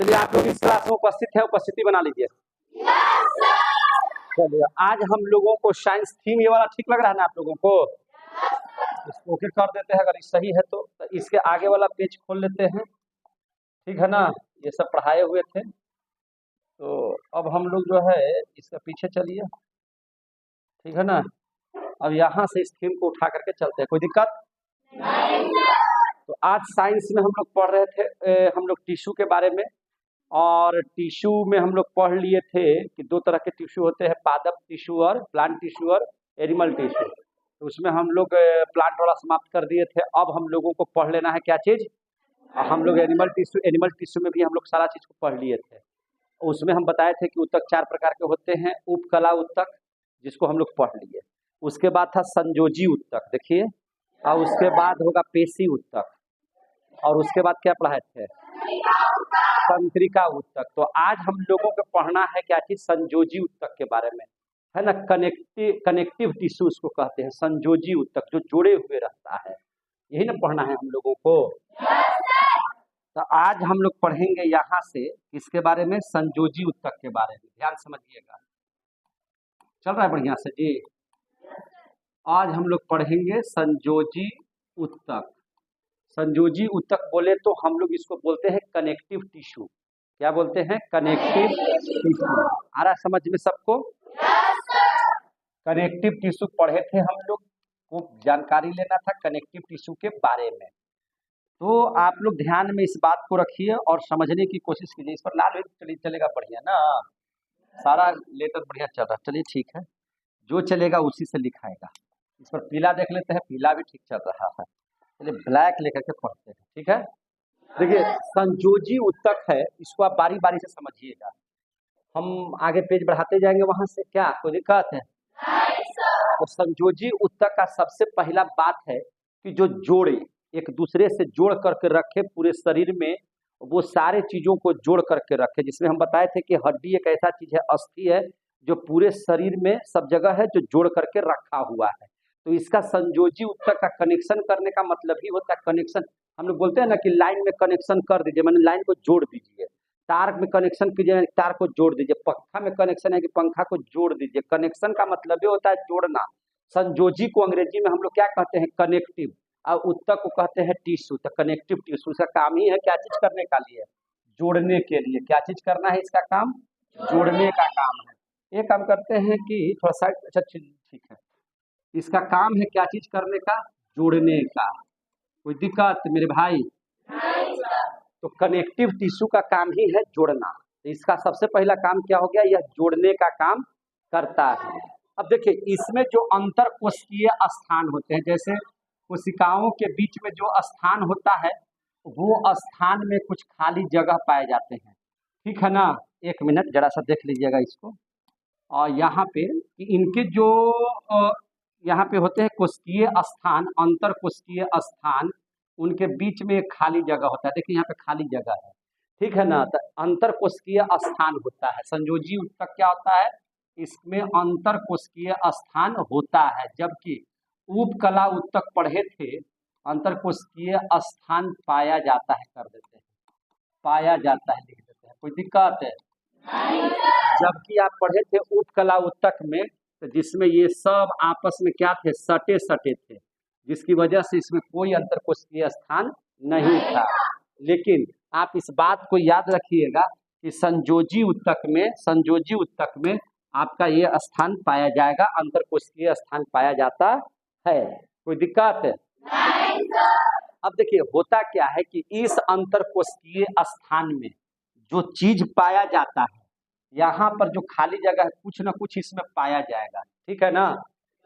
चलिए आप लोग इस क्लास में उपस्थित है, उपस्थिति बना लीजिए। चलिए आज हम लोगों को साइंस थीम ये वाला ठीक लग रहा है ना आप लोगों को? इसको ओके कर देते हैं, अगर ये सही है तो इसके आगे वाला पेज खोल लेते हैं, ठीक है ना। ये सब पढ़ाए हुए थे, तो अब हम लोग जो है इसके पीछे चलिए, ठीक है ना। अब यहाँ से इस थीम को उठा करके चलते हैं, कोई दिक्कत नहीं। तो आज साइंस में हम लोग पढ़ रहे थे हम लोग टिश्यू के बारे में, और टिश्यू में हम लोग पढ़ लिए थे कि दो तरह के टिश्यू होते हैं, पादप टिश्यू और प्लांट टिश्यू और एनिमल टिश्यू। तो उसमें हम लोग प्लांट वाला समाप्त कर दिए थे। अब हम लोगों को पढ़ लेना है क्या चीज़, हम लोग एनिमल टिश्यू में भी हम लोग सारा चीज़ को पढ़ लिए थे। उसमें हम बताए थे कि उत्तक 4 प्रकार के होते हैं। उपकला उत्तक, जिसको हम लोग पढ़ लिए। उसके बाद था संयोजी उत्तक, देखिए, और उसके बाद होगा पेशी उत्तक, और उसके बाद क्या पढ़ाए थे, तंत्रिका उत्तक। तो आज हम लोगों को पढ़ना है क्या चीज, संयोजी उत्तक के बारे में, है ना। कनेक्टिव टिश्यू उसको कहते हैं, संयोजी उत्तक, जो जुड़े हुए रहता है, यही ना पढ़ना है हम लोगों को। तो आज हम लोग पढ़ेंगे यहाँ से इसके बारे में, संयोजी उत्तक के बारे में। ध्यान समझिएगा, चल रहा है बढ़िया से जी। आज हम लोग पढ़ेंगे संयोजी उत्तक। संयोजी उत्तक बोले तो हम लोग इसको बोलते हैं कनेक्टिव टिश्यू। क्या बोलते हैं, कनेक्टिव टिश्यू। आ रहा समझ में सबको? कनेक्टिव टिश्यू पढ़े थे हम लोग, को जानकारी लेना था कनेक्टिव टिश्यू के बारे में। तो आप लोग ध्यान में इस बात को रखिए और समझने की कोशिश कीजिए। इस पर लाल चलेगा बढ़िया ना, सारा लेटर बढ़िया चल रहा, चलिए ठीक है, जो चलेगा उसी से लिखाएगा। इस पर पीला देख लेते हैं, पीला भी ठीक चल रहा है, चलिए ब्लैक लेकर के पढ़ते हैं, ठीक है। देखिए संयोजी उत्तक है, इसको आप बारी बारी से समझिएगा। हम आगे पेज बढ़ाते जाएंगे वहां से, क्या कोई दिक्कत है? तो संयोजी उत्तक का सबसे पहला बात है कि जो जोड़े, एक दूसरे से जोड़ करके रखे पूरे शरीर में, वो सारे चीजों को जोड़ करके रखे। जिसमें हम बताए थे कि हड्डी एक ऐसा चीज है, अस्थि है, जो पूरे शरीर में सब जगह है, जो जोड़ करके रखा हुआ है। तो इसका संयोजी उत्तक का कनेक्शन करने का मतलब ही होता है कनेक्शन। हम लोग बोलते हैं ना कि लाइन में कनेक्शन कर दीजिए, मैंने लाइन को जोड़ दीजिए। तार में कनेक्शन कीजिए, तार को जोड़ दीजिए। पंखा में कनेक्शन है कि पंखा को जोड़ दीजिए। कनेक्शन का मतलब ये होता है जोड़ना। संयोजी को अंग्रेजी में हम लोग क्या कहते हैं, कनेक्टिव, और उत्तक को कहते हैं टिश्यू। तो कनेक्टिव टिश्यू का काम ही है क्या चीज करने का लिए, जोड़ने के लिए। क्या चीज करना है इसका काम, जोड़ने का काम है। ये काम करते हैं कि थोड़ा सा, अच्छा ठीक है, इसका काम है क्या चीज करने का, जोड़ने का। कोई दिक्कत मेरे भाई? तो कनेक्टिव टिश्यू का काम ही है जोड़ना। तो इसका सबसे पहला काम क्या हो गया, यह जोड़ने का काम करता है। अब देखिए इसमें जो अंतर कोशिकीय स्थान होते हैं, जैसे कोशिकाओं के बीच में जो स्थान होता है, वो स्थान में कुछ खाली जगह पाए जाते हैं, ठीक है ना। एक मिनट जरा सा देख लीजिएगा इसको। और यहाँ पे इनके जो यहाँ पे होते हैं कोशिकीय स्थान, अंतर कोशिकीय स्थान, उनके बीच में एक खाली जगह होता है। देखिए यहाँ पे खाली जगह है, ठीक है ना। तो अंतर कोशिकीय स्थान होता है। संयोजी उत्तक क्या होता है, इसमें अंतर कोशिकीय स्थान होता है। जबकि उपकला उत्तक पढ़े थे, अंतर कोशिकीय स्थान पाया जाता है, कर देते हैं, पाया जाता है लिख देते हैं, कोई दिक्कत है? जबकि आप पढ़े थे उपकला उत्तक में, तो जिसमें ये सब आपस में क्या थे, सटे सटे थे, जिसकी वजह से इसमें कोई अंतर कोशिकीय स्थान नहीं था। लेकिन आप इस बात को याद रखिएगा कि संयोजी उत्तक में आपका ये स्थान पाया जाएगा, अंतर कोशिकीय स्थान पाया जाता है। कोई दिक्कत है? अब देखिए होता क्या है कि इस अंतर कोशिकीय स्थान में जो चीज पाया जाता है, यहाँ पर जो खाली जगह है, कुछ ना कुछ इसमें पाया जाएगा, ठीक है ना।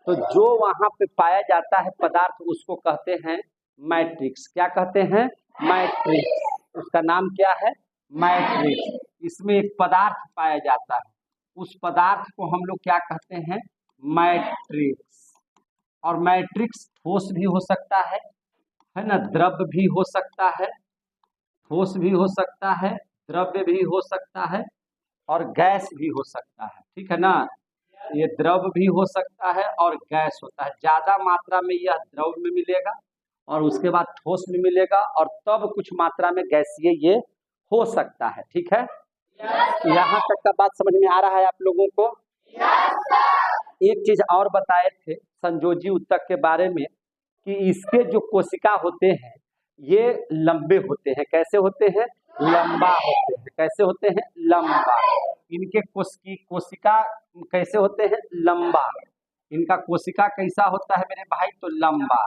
तो जो वहां पे पाया जाता है पदार्थ, उसको कहते हैं मैट्रिक्स। क्या कहते हैं, मैट्रिक्स। उसका नाम क्या है, मैट्रिक्स। इसमें एक पदार्थ पाया जाता है, उस पदार्थ को हम लोग क्या कहते हैं, मैट्रिक्स। और मैट्रिक्स ठोस भी हो सकता है ना, द्रव्य भी हो सकता है, ठोस भी हो सकता है, द्रव्य भी हो सकता है, और गैस भी हो सकता है, ठीक है ना। ये द्रव्य भी हो सकता है और गैस होता है। ज्यादा मात्रा में यह द्रव्य में मिलेगा, और उसके बाद ठोस में मिलेगा, और तब कुछ मात्रा में गैसीय ये हो सकता है। ठीक है, यहाँ तक का बात समझ में आ रहा है आप लोगों को? एक चीज और बताए थे संयोजी उत्तक के बारे में कि इसके जो कोशिका होते हैं ये लंबे होते हैं। कैसे होते हैं? लंबा होते हैं। कैसे होते हैं? लंबा। इनके कोशिका कैसे होते हैं? लंबा। इनका कोशिका कैसा होता है मेरे भाई? तो लंबा।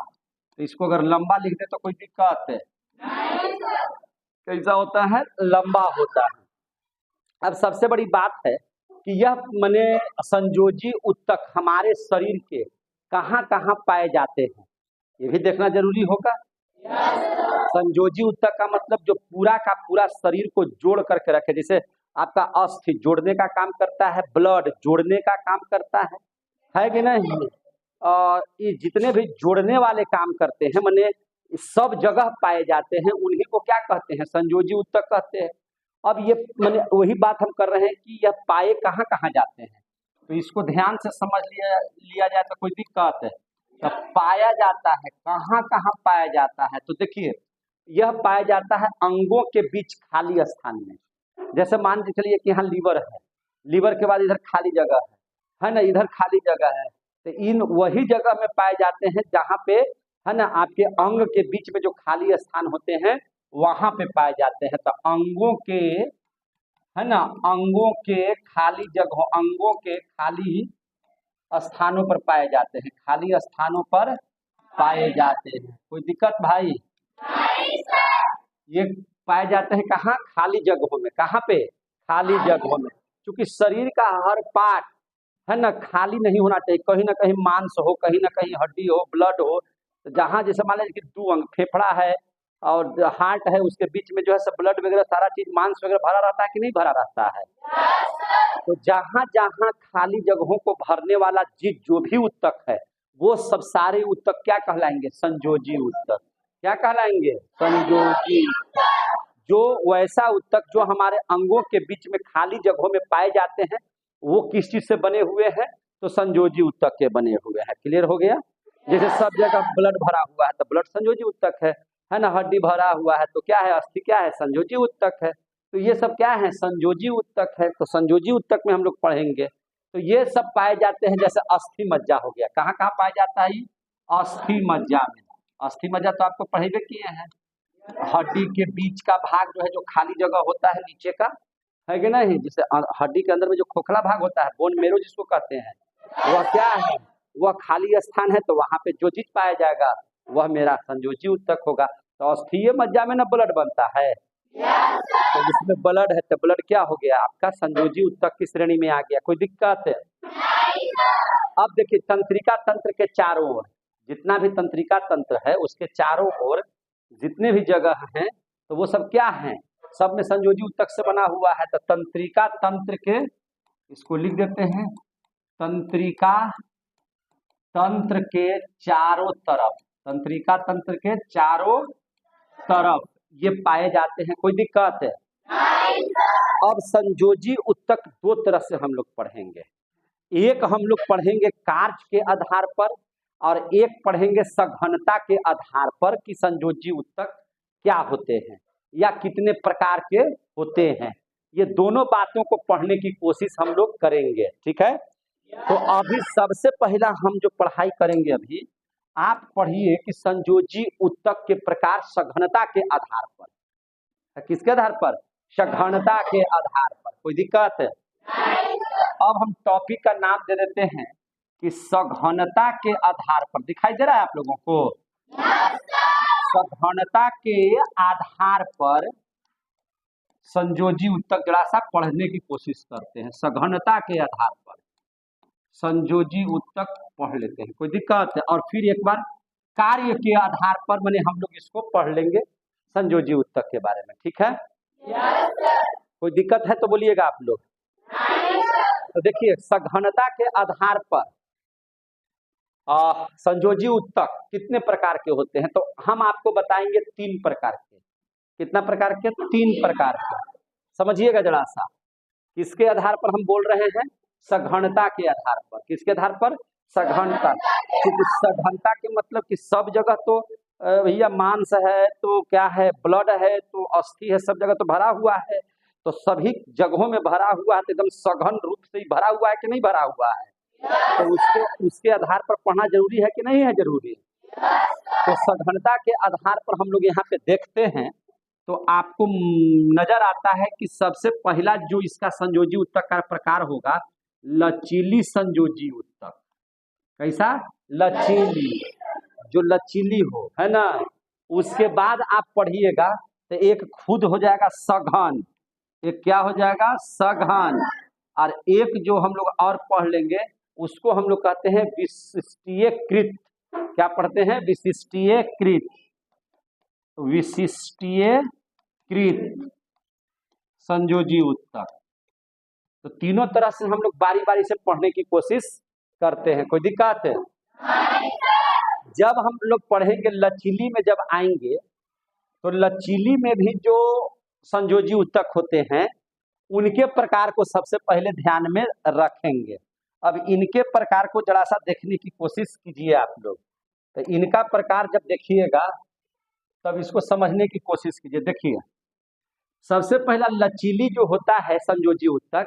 तो इसको अगर लंबा लिख दे तो कोई दिक्कत है? कैसा होता है? लंबा होता है। अब सबसे बड़ी बात है कि यह माने संयोजी उत्तक हमारे शरीर के कहाँ कहाँ पाए जाते हैं, ये भी देखना जरूरी होगा। संयोजी उत्तक का मतलब जो पूरा का पूरा शरीर को जोड़ करके रखे। जैसे आपका अस्थि जोड़ने का काम करता है, ब्लड जोड़ने का काम करता है कि नहीं? और ये जितने भी जोड़ने वाले काम करते हैं माने सब जगह पाए जाते हैं, उन्हीं को क्या कहते हैं? संयोजी उत्तक कहते हैं। अब ये माने वही बात हम कर रहे हैं कि यह पाए कहाँ कहाँ जाते हैं, तो इसको ध्यान से समझ लिया जाए तो कोई दिक्कत है। तो पाया जाता है कहाँ कहाँ पाया जाता है? तो देखिए यह पाया जाता है अंगों के बीच खाली स्थान में। जैसे मान के चलिए कि यहाँ लीवर है, लीवर के बाद इधर खाली जगह है ना, इधर खाली जगह है, तो इन वही जगह में पाए जाते हैं जहाँ पे है ना आपके अंग के बीच में जो खाली स्थान होते हैं वहां पे पाए जाते हैं। तो अंगों के है ना, अंगों के खाली जगह, अंगों के खाली स्थानों पर पाए जाते हैं, खाली स्थानों पर पाए जाते हैं। कोई दिक्कत भाई? ये पाए जाते हैं कहाँ? खाली जगहों में। कहाँ पे? खाली जगहों में। क्योंकि शरीर का हर पार्ट है ना खाली नहीं होना चाहिए, कहीं ना कहीं मांस हो, कहीं ना कहीं हड्डी हो, ब्लड हो। तो जहाँ जैसे मान लीजिए कि 2 अंग, फेफड़ा है और हार्ट है, उसके बीच में जो है सब ब्लड वगैरह सारा चीज मांस वगैरह भरा रहता है कि नहीं भरा रहता है? तो जहाँ जहाँ खाली जगहों को भरने वाला चीज जो भी उत्तक है वो सब सारे उत्तक क्या कहलाएंगे? संयोजी उत्तक। क्या कहलाएंगे? संयोजी। जो वैसा उत्तक जो हमारे अंगों के बीच में खाली जगहों में पाए जाते हैं वो किस चीज से बने हुए हैं? तो संयोजी उत्तक के बने हुए हैं। क्लियर हो गया? जैसे सब जगह ब्लड भरा हुआ है तो ब्लड संयोजी उत्तक है ना, हड्डी भरा हुआ है तो क्या है? अस्थि क्या है? संयोजी उत्तक है। तो ये सब क्या है? संयोजी उत्तक है। तो संयोजी उत्तक में हम लोग पढ़ेंगे तो ये सब पाए जाते हैं। जैसे अस्थि मज्जा हो गया, कहाँ कहाँ पाया जाता है? अस्थि मज्जा में। अस्थि मज्जा तो आपको पढ़े किए हैं। हड्डी के बीच का भाग जो है, जो खाली जगह होता है नीचे का, है कि नहीं? जैसे हड्डी के अंदर में जो खोखला भाग होता है, बोन मेरो जिसको कहते हैं, वह क्या है? वह खाली स्थान है। तो वहां पे जो चीज पाया जाएगा वह मेरा संयोजी उत्तक होगा। तो अस्थीय मज्जा में ना ब्लड बनता है, तो जिसमें ब्लड है तो ब्लड क्या हो गया? आपका संयोजी उत्तक की श्रेणी में आ गया। कोई दिक्कत है? अब देखिए तंत्रिका तंत्र के चारों ओर, जितना भी तंत्रिका तंत्र है उसके चारों ओर जितने भी जगह हैं तो वो सब क्या हैं? सब में संयोजी उत्तक से बना हुआ है। तो तंत्रिका तंत्र के, इसको लिख देते हैं, तंत्रिका तंत्र के चारों तरफ, तंत्रिका तंत्र के चारों तरफ ये पाए जाते हैं। कोई दिक्कत है? अब संयोजी उत्तक 2 तरह से हम लोग पढ़ेंगे। एक हम लोग पढ़ेंगे कार्य के आधार पर और एक पढ़ेंगे सघनता के आधार पर कि संयोजी उत्तक क्या होते हैं या कितने प्रकार के होते हैं। ये दोनों बातों को पढ़ने की कोशिश हम लोग करेंगे। ठीक है? तो अभी सबसे पहला हम जो पढ़ाई करेंगे, अभी आप पढ़िए कि संयोजी उत्तक के प्रकार सघनता के आधार पर। किसके आधार पर? सघनता के आधार पर। कोई दिक्कत है? अब हम टॉपिक का नाम दे देते हैं कि सघनता के आधार पर। दिखाई दे रहा है आप लोगों को? सघनता के आधार पर संयोजी उत्तक जरा सा पढ़ने की कोशिश करते हैं। सघनता के आधार पर संयोजी उत्तक पढ़ लेते हैं। कोई दिक्कत है? और फिर एक बार कार्य के आधार पर मैंने हम लोग इसको पढ़ लेंगे संयोजी उत्तक के बारे में। ठीक है? कोई दिक्कत है तो बोलिएगा आप लोग। तो देखिए सघनता के आधार पर संयोजी उत्तक कितने प्रकार के होते हैं, तो हम आपको बताएंगे 3 प्रकार के। कितना प्रकार के? 3 प्रकार के। समझिएगा जरा सा, किसके आधार पर हम बोल रहे हैं? सघनता के आधार पर। किसके आधार पर? सघनता। क्योंकि सघनता के मतलब कि सब जगह तो भैया मांस है तो क्या है, ब्लड है तो अस्थि है, सब जगह तो भरा हुआ है। तो सभी जगहों में भरा हुआ है तो एकदम सघन रूप से ही भरा हुआ है कि नहीं भरा हुआ है? तो उसके उसके आधार पर पढ़ना जरूरी है कि नहीं है जरूरी? तो सघनता के आधार पर हम लोग यहाँ पे देखते हैं तो आपको नजर आता है कि सबसे पहला जो इसका संयोजी उत्तक का प्रकार होगा लचीली संयोजी उत्तक। कैसा? लचीली, जो लचीली हो, है ना। उसके बाद आप पढ़िएगा तो एक खुद हो जाएगा सघन, एक क्या हो जाएगा? सघन। और एक जो हम लोग और पढ़ लेंगे उसको हम लोग कहते हैं विशिष्टीयकृत। क्या पढ़ते हैं? विशिष्टीयकृत। विशिष्टीयकृत संयोजी उत्तक। तो तीनों तरह से हम लोग बारी बारी से पढ़ने की कोशिश करते हैं, कोई दिक्कत है? जब हम लोग पढ़ेंगे लचीली में जब आएंगे तो लचीली में भी जो संयोजी उत्तक होते हैं उनके प्रकार को सबसे पहले ध्यान में रखेंगे। अब इनके प्रकार को जरा सा देखने की कोशिश कीजिए आप लोग। तो इनका प्रकार जब देखिएगा तब इसको समझने की कोशिश कीजिए। देखिए सबसे पहला लचीली जो होता है संयोजी उत्तक,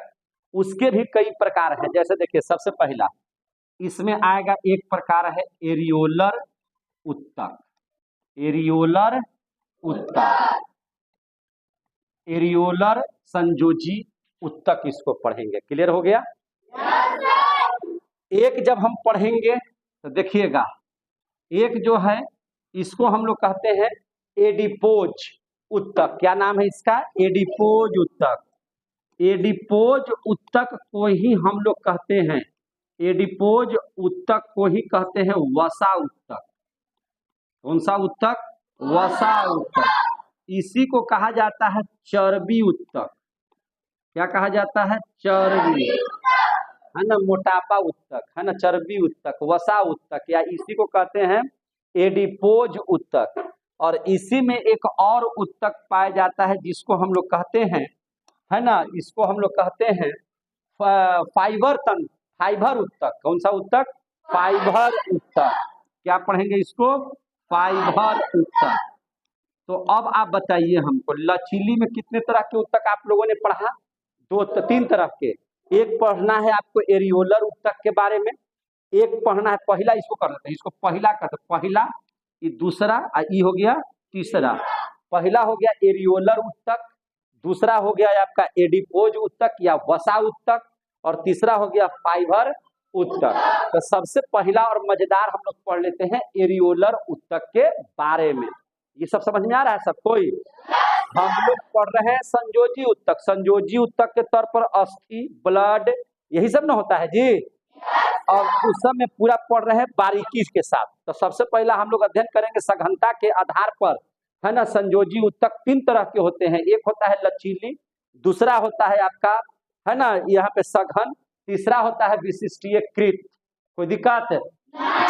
उसके भी कई प्रकार हैं। जैसे देखिए सबसे पहला इसमें आएगा, एक प्रकार है एरियोलर उत्तक। एरियोलर उत्तक, एरियोलर संयोजी उत्तक इसको पढ़ेंगे। क्लियर हो गया? एक जब हम पढ़ेंगे तो देखिएगा एक जो है इसको हम लोग कहते हैं एडिपोज उत्तक। क्या नाम है इसका? एडिपोज उत्तक। एडिपोज उत्तक को ही हम लोग कहते हैं, एडिपोज उत्तक को ही कहते हैं वसा उत्तक। कौन सा उत्तक? वसा उत्तक। इसी को कहा जाता है चर्बी उत्तक। क्या कहा जाता है? चर्बी, है ना। मोटापा उत्तक, है ना। चर्बी उत्तक, वसा उत्तक, या इसी को कहते हैं एडिपोज उत्तक। और इसी में एक और उत्तक पाया जाता है जिसको हम लोग कहते हैं, है ना, इसको हम लोग कहते हैं फाइबर तंत्र, फाइबर उत्तक। कौन सा उत्तक? फाइबर उत्तक। क्या पढ़ेंगे इसको? फाइबर उत्तक। तो अब आप बताइए हमको लचीली में कितने तरह के उत्तक आप लोगों ने पढ़ा? तीन तरह के। एक पढ़ना है आपको एरियोलर उत्तक के बारे में, एक पढ़ना है, पहला इसको कर लेते हैं, इसको पहला कर, पहला, ये दूसरा, ये हो गया तीसरा। पहला हो गया एरियोलर उत्तक, दूसरा हो गया आपका एडिपोज उत्तक या वसा उत्तक, और तीसरा हो गया फाइबर उत्तक। तो सबसे पहला और मजेदार हम लोग पढ़ लेते हैं एरियोलर उत्तक के बारे में। ये सब समझ में आ रहा है सब कोई? हम लोग पढ़ रहे हैं संयोजी उत्तक। संयोजी उत्तक के तौर पर अस्थि, ब्लड, यही सब ना होता है जी। और उस सब में पूरा पढ़ रहे हैं बारीकी के साथ। तो सबसे पहला हम लोग अध्ययन करेंगे सघनता के आधार पर, है ना। संयोजी उत्तक तीन तरह के होते हैं, एक होता है लचीली, दूसरा होता है आपका, है ना, यहाँ पे सघन, तीसरा होता है विशिष्टीयकृत। कोई दिक्कत है?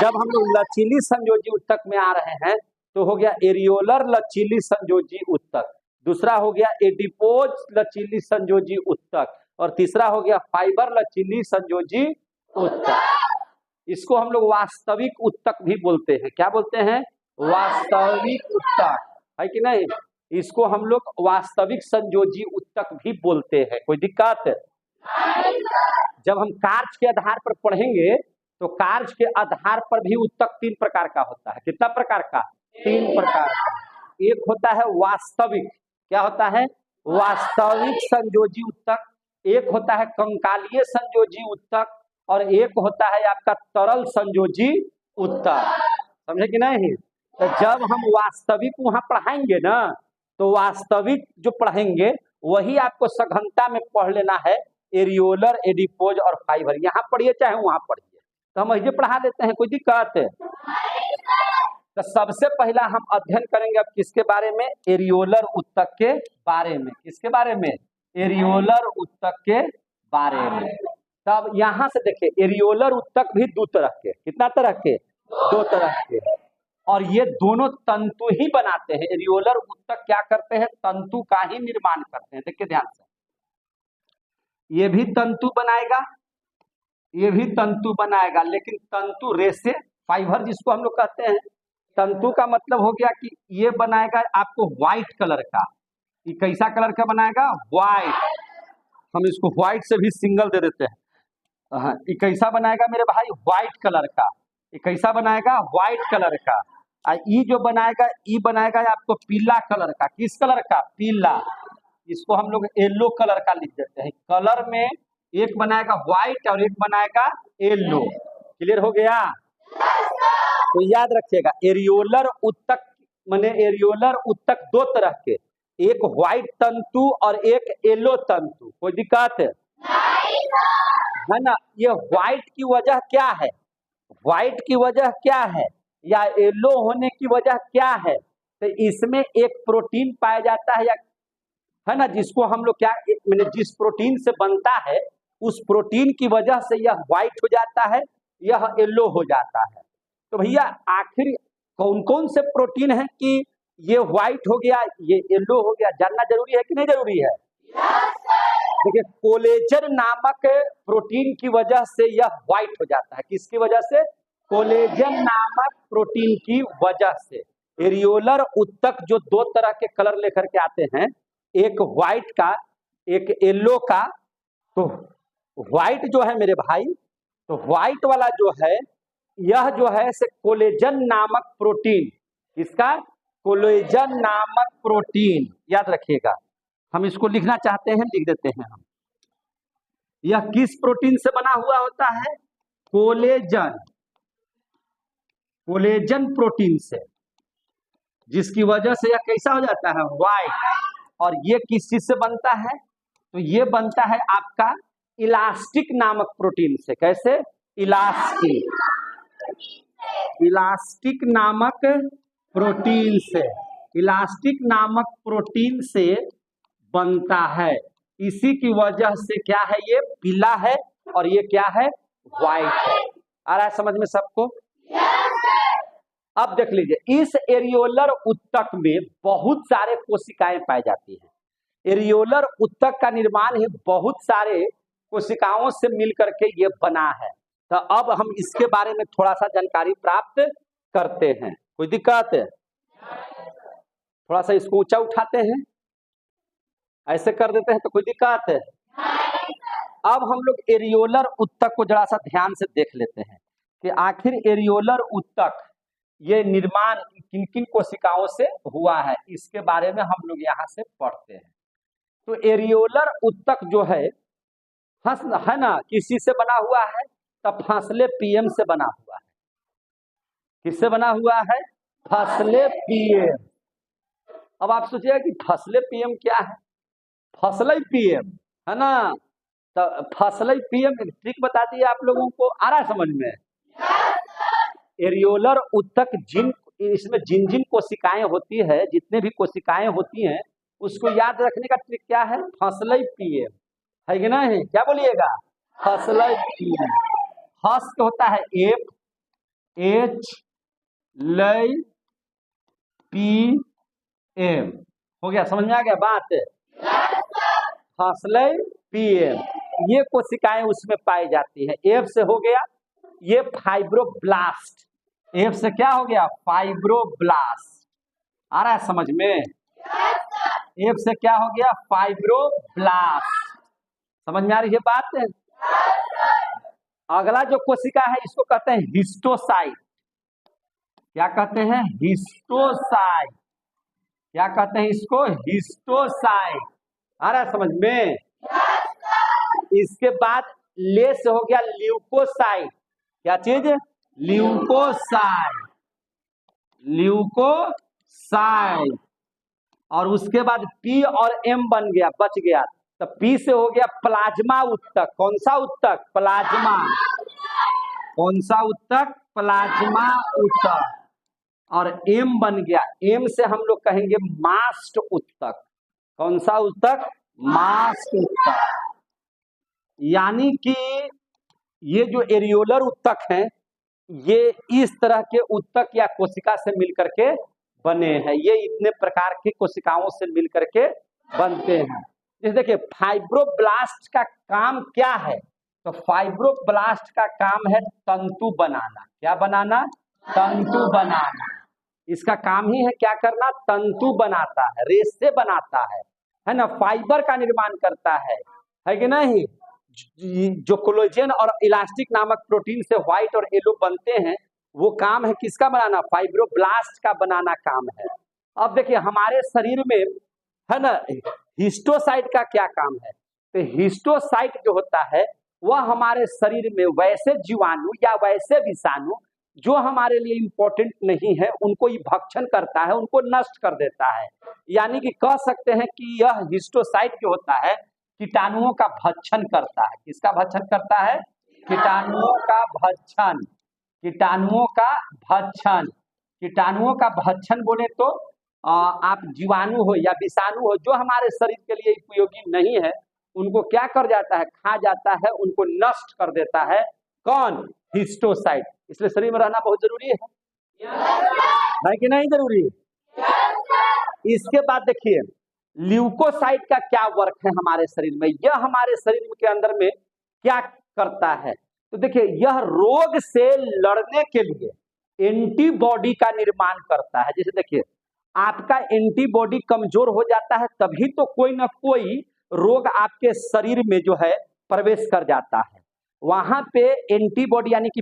जब हम लोग लचीली संयोजी उत्तक में आ रहे हैं तो हो गया एरियोलर लचीली संयोजी उत्तक, दूसरा हो गया एडिपोज लचीली संयोजी उत्तक, और तीसरा हो गया फाइबर लचीली संयोजी उत्तक। इसको हम लोग वास्तविक उत्तक भी बोलते हैं। क्या बोलते हैं? वास्तविक उत्तक, है कि नहीं? इसको हम लोग वास्तविक संयोजी उत्तक भी बोलते हैं। कोई दिक्कत है? जब हम कार्य के आधार पर पढ़ेंगे तो कार्य के आधार पर भी उत्तक तीन प्रकार का होता है। कितना प्रकार का? तीन प्रकार का। एक होता है वास्तविक, क्या होता है? वास्तविक संयोजी उत्तक। एक होता है कंकालीय संयोजी उत्तक, और एक होता है आपका तरल संयोजी उत्तक। समझे कि नहीं? तो जब हम वास्तविक वहां पढ़ाएंगे ना तो वास्तविक जो पढ़ेंगे वही आपको सघनता में पढ़ लेना है, एरियोलर, एडिपोज और फाइबर। यहाँ पढ़िए चाहे वहां पढ़िए, तो हम ये पढ़ा देते हैं। कोई दिक्कत है? तो सबसे पहला हम अध्ययन करेंगे अब किसके बारे में? एरियोलर उत्तक के बारे में। किसके बारे में? एरियोलर उत्तक के बारे में। तब यहां से देखिए एरियोलर उत्तक भी दो तरह के। कितना तरह के? दो तरह के। और ये दोनों तंतु ही बनाते हैं। एरियोलर उत्तक क्या करते हैं? तंतु का ही निर्माण करते हैं। देखिए ध्यान से, ये भी तंतु बनाएगा, ये भी तंतु बनाएगा, लेकिन तंतु रेशे, फाइबर जिसको हम लोग कहते हैं, तंतु का मतलब हो गया कि ये बनाएगा आपको व्हाइट कलर का। ये कैसा कलर का बनाएगा? व्हाइट। हम इसको व्हाइट से भी सिंगल दे देते हैं। हाँ, ये कैसा बनाएगा मेरे भाई? व्हाइट कलर का। ये कैसा बनाएगा? व्हाइट कलर का। ये जो बनाएगा, ये बनाएगा आपको पीला कलर का। किस कलर का? पीला। इसको हम लोग येलो कलर का लिख देते हैं। कलर में एक बनाएगा व्हाइट और एक बनाएगा येलो। क्लियर हो गया? तो याद रखिएगा, एरियोलर उत्तक माने एरियोलर उत्तक दो तरह के, एक व्हाइट तंतु और एक येलो तंतु। कोई दिक्कत है ना? ये व्हाइट की वजह क्या है? व्हाइट की वजह क्या है या येलो होने की वजह क्या है? तो इसमें एक प्रोटीन पाया जाता है, या है ना, जिसको हम लोग क्या मैंने जिस प्रोटीन से बनता है उस प्रोटीन की वजह से यह व्हाइट हो जाता है, यह येलो हो जाता है। तो भैया आखिर कौन कौन से प्रोटीन है कि ये व्हाइट हो गया, ये येलो हो गया, जानना जरूरी है कि नहीं जरूरी है? देखिए, कोलेजन नामक प्रोटीन की वजह से यह व्हाइट हो जाता है। किसकी वजह से? कोलेजन नामक प्रोटीन की वजह से। एरियोलर उत्तक जो दो तरह के कलर लेकर के आते हैं, एक व्हाइट का एक येलो का। तो व्हाइट जो है मेरे भाई, तो व्हाइट वाला जो है, यह जो है से कोलेजन नामक प्रोटीन, इसका कोलेजन नामक प्रोटीन, याद रखिएगा। हम इसको लिखना चाहते हैं, लिख देते हैं हम। यह किस प्रोटीन से बना हुआ होता है? कोलेजन। कोलेजन प्रोटीन से, जिसकी वजह से यह कैसा हो जाता है? व्हाइट। और ये किस चीज से बनता है? तो ये बनता है आपका इलास्टिक नामक प्रोटीन से। कैसे? इलास्टिक। इलास्टिक नामक प्रोटीन से, इलास्टिक नामक प्रोटीन से बनता है। इसी की वजह से क्या है? ये पीला है और ये क्या है? व्हाइट है। आ रहा है समझ में सबको? अब देख लीजिए, इस एरियोलर उत्तक में बहुत सारे कोशिकाएं पाई जाती हैं। एरियोलर उत्तक का निर्माण ही बहुत सारे कोशिकाओं से मिलकर के ये बना है। तो अब हम इसके बारे में थोड़ा सा जानकारी प्राप्त करते हैं। कोई दिक्कत है? थोड़ा सा इसको ऊंचा उठाते हैं, ऐसे कर देते हैं, तो कोई दिक्कत है? अब हम लोग एरियोलर उत्तक को जरा सा ध्यान से देख लेते हैं कि आखिर एरियोलर उत्तक ये निर्माण किन किन कोशिकाओं से हुआ है, इसके बारे में हम लोग यहाँ से पढ़ते हैं। तो एरियोलर उत्तक जो है ना, किसी से बना हुआ है? तब फसलेपियम से बना हुआ है। किससे बना हुआ है? फसलेपियम। अब आप सोचिए कि फसलेपियम क्या है? फसलेपियम है ना। तो फसलेपियम ट्रिक बता दिए आप लोगों को, आ रहा है समझ में? एरियोलर उत्तक इसमें जिन जिन कोशिकाएं होती है, जितने भी कोशिकाएं होती हैं, उसको याद रखने का ट्रिक क्या है? फसलेपियम है कि नहीं? क्या बोलिएगा? फसलेपियम। फस होता है एफ, एच, लय, पी, एम। हो गया? समझ में आ गया बात? फसलेपियम, ये कोशिकाएं उसमें पाई जाती है। एफ से हो गया ये फाइब्रोब्लास्ट। एफ से क्या हो गया? फाइब्रोब्लास्ट। आ रहा है समझ में? एफ से क्या हो गया? फाइब्रोब्लास्ट। समझ में आ रही है बात? अगला जो कोशिका है इसको कहते हैं हिस्टोसाइट। क्या कहते हैं? हिस्टोसाइट। क्या कहते हैं इसको? हिस्टोसाइट। आ रहा है समझ में? इसके बाद ले से हो गया ल्यूकोसाइट। क्या चीज? ल्यूकोसाइट। ल्यूकोसाइट। और उसके बाद पी और एम बन गया, बच गया। तो पी से हो गया प्लाज्मा उत्तक। कौन सा उत्तक? प्लाज्मा। कौन सा उत्तक? प्लाज्मा उत्तक। और एम बन गया, एम से हम लोग कहेंगे मास्ट उत्तक। कौन सा उत्तक? मास्ट उत्तक। यानी कि ये जो एरियोलर उत्तक हैं, ये इस तरह के उत्तक या कोशिका से मिलकर के बने हैं। ये इतने प्रकार की कोशिकाओं से मिलकर के बनते हैं। जैसे देखिए, फाइब्रोब्लास्ट का काम क्या है? तो फाइब्रोब्लास्ट का काम है तंतु बनाना। क्या बनाना? तंतु बनाना। इसका काम ही है क्या करना, तंतु बनाता है, रेशे बनाता है ना, फाइबर का निर्माण करता है कि नहीं। जो कोलेजन और इलास्टिक नामक प्रोटीन से व्हाइट और येलो बनते हैं, वो काम है किसका बनाना, फाइब्रोब्लास्ट का बनाना काम है। अब देखिए हमारे शरीर में है ना हिस्टोसाइट का क्या काम है, तो हिस्टोसाइट जो होता है वह हमारे शरीर में वैसे जीवाणु या वैसे विषाणु जो हमारे लिए इंपॉर्टेंट नहीं है उनको ही भक्षण करता है, उनको नष्ट कर देता है। यानी कि कह सकते हैं कि यह हिस्टोसाइट जो होता है कीटाणुओं का भक्षण करता है। किसका भक्षण करता है, कीटाणुओं का भक्षण, कीटाणुओं का भक्षण। कीटाणुओं का भक्षण बोले तो आप जीवाणु हो या विषाणु हो जो हमारे शरीर के लिए उपयोगी नहीं है उनको क्या कर जाता है, खा जाता है, उनको नष्ट कर देता है। कौन, हिस्टोसाइट। इसलिए शरीर में रहना बहुत जरूरी है कि नहीं जरूरी। इसके बाद देखिए ल्यूकोसाइट का क्या वर्क है हमारे शरीर में, यह हमारे शरीर के अंदर में क्या करता है, तो देखिए यह रोग से लड़ने के लिए एंटीबॉडी का निर्माण करता है। जैसे देखिए आपका एंटीबॉडी कमजोर हो जाता है तभी तो कोई ना कोई रोग आपके शरीर में जो है प्रवेश कर जाता है। वहां पे एंटीबॉडी यानी कि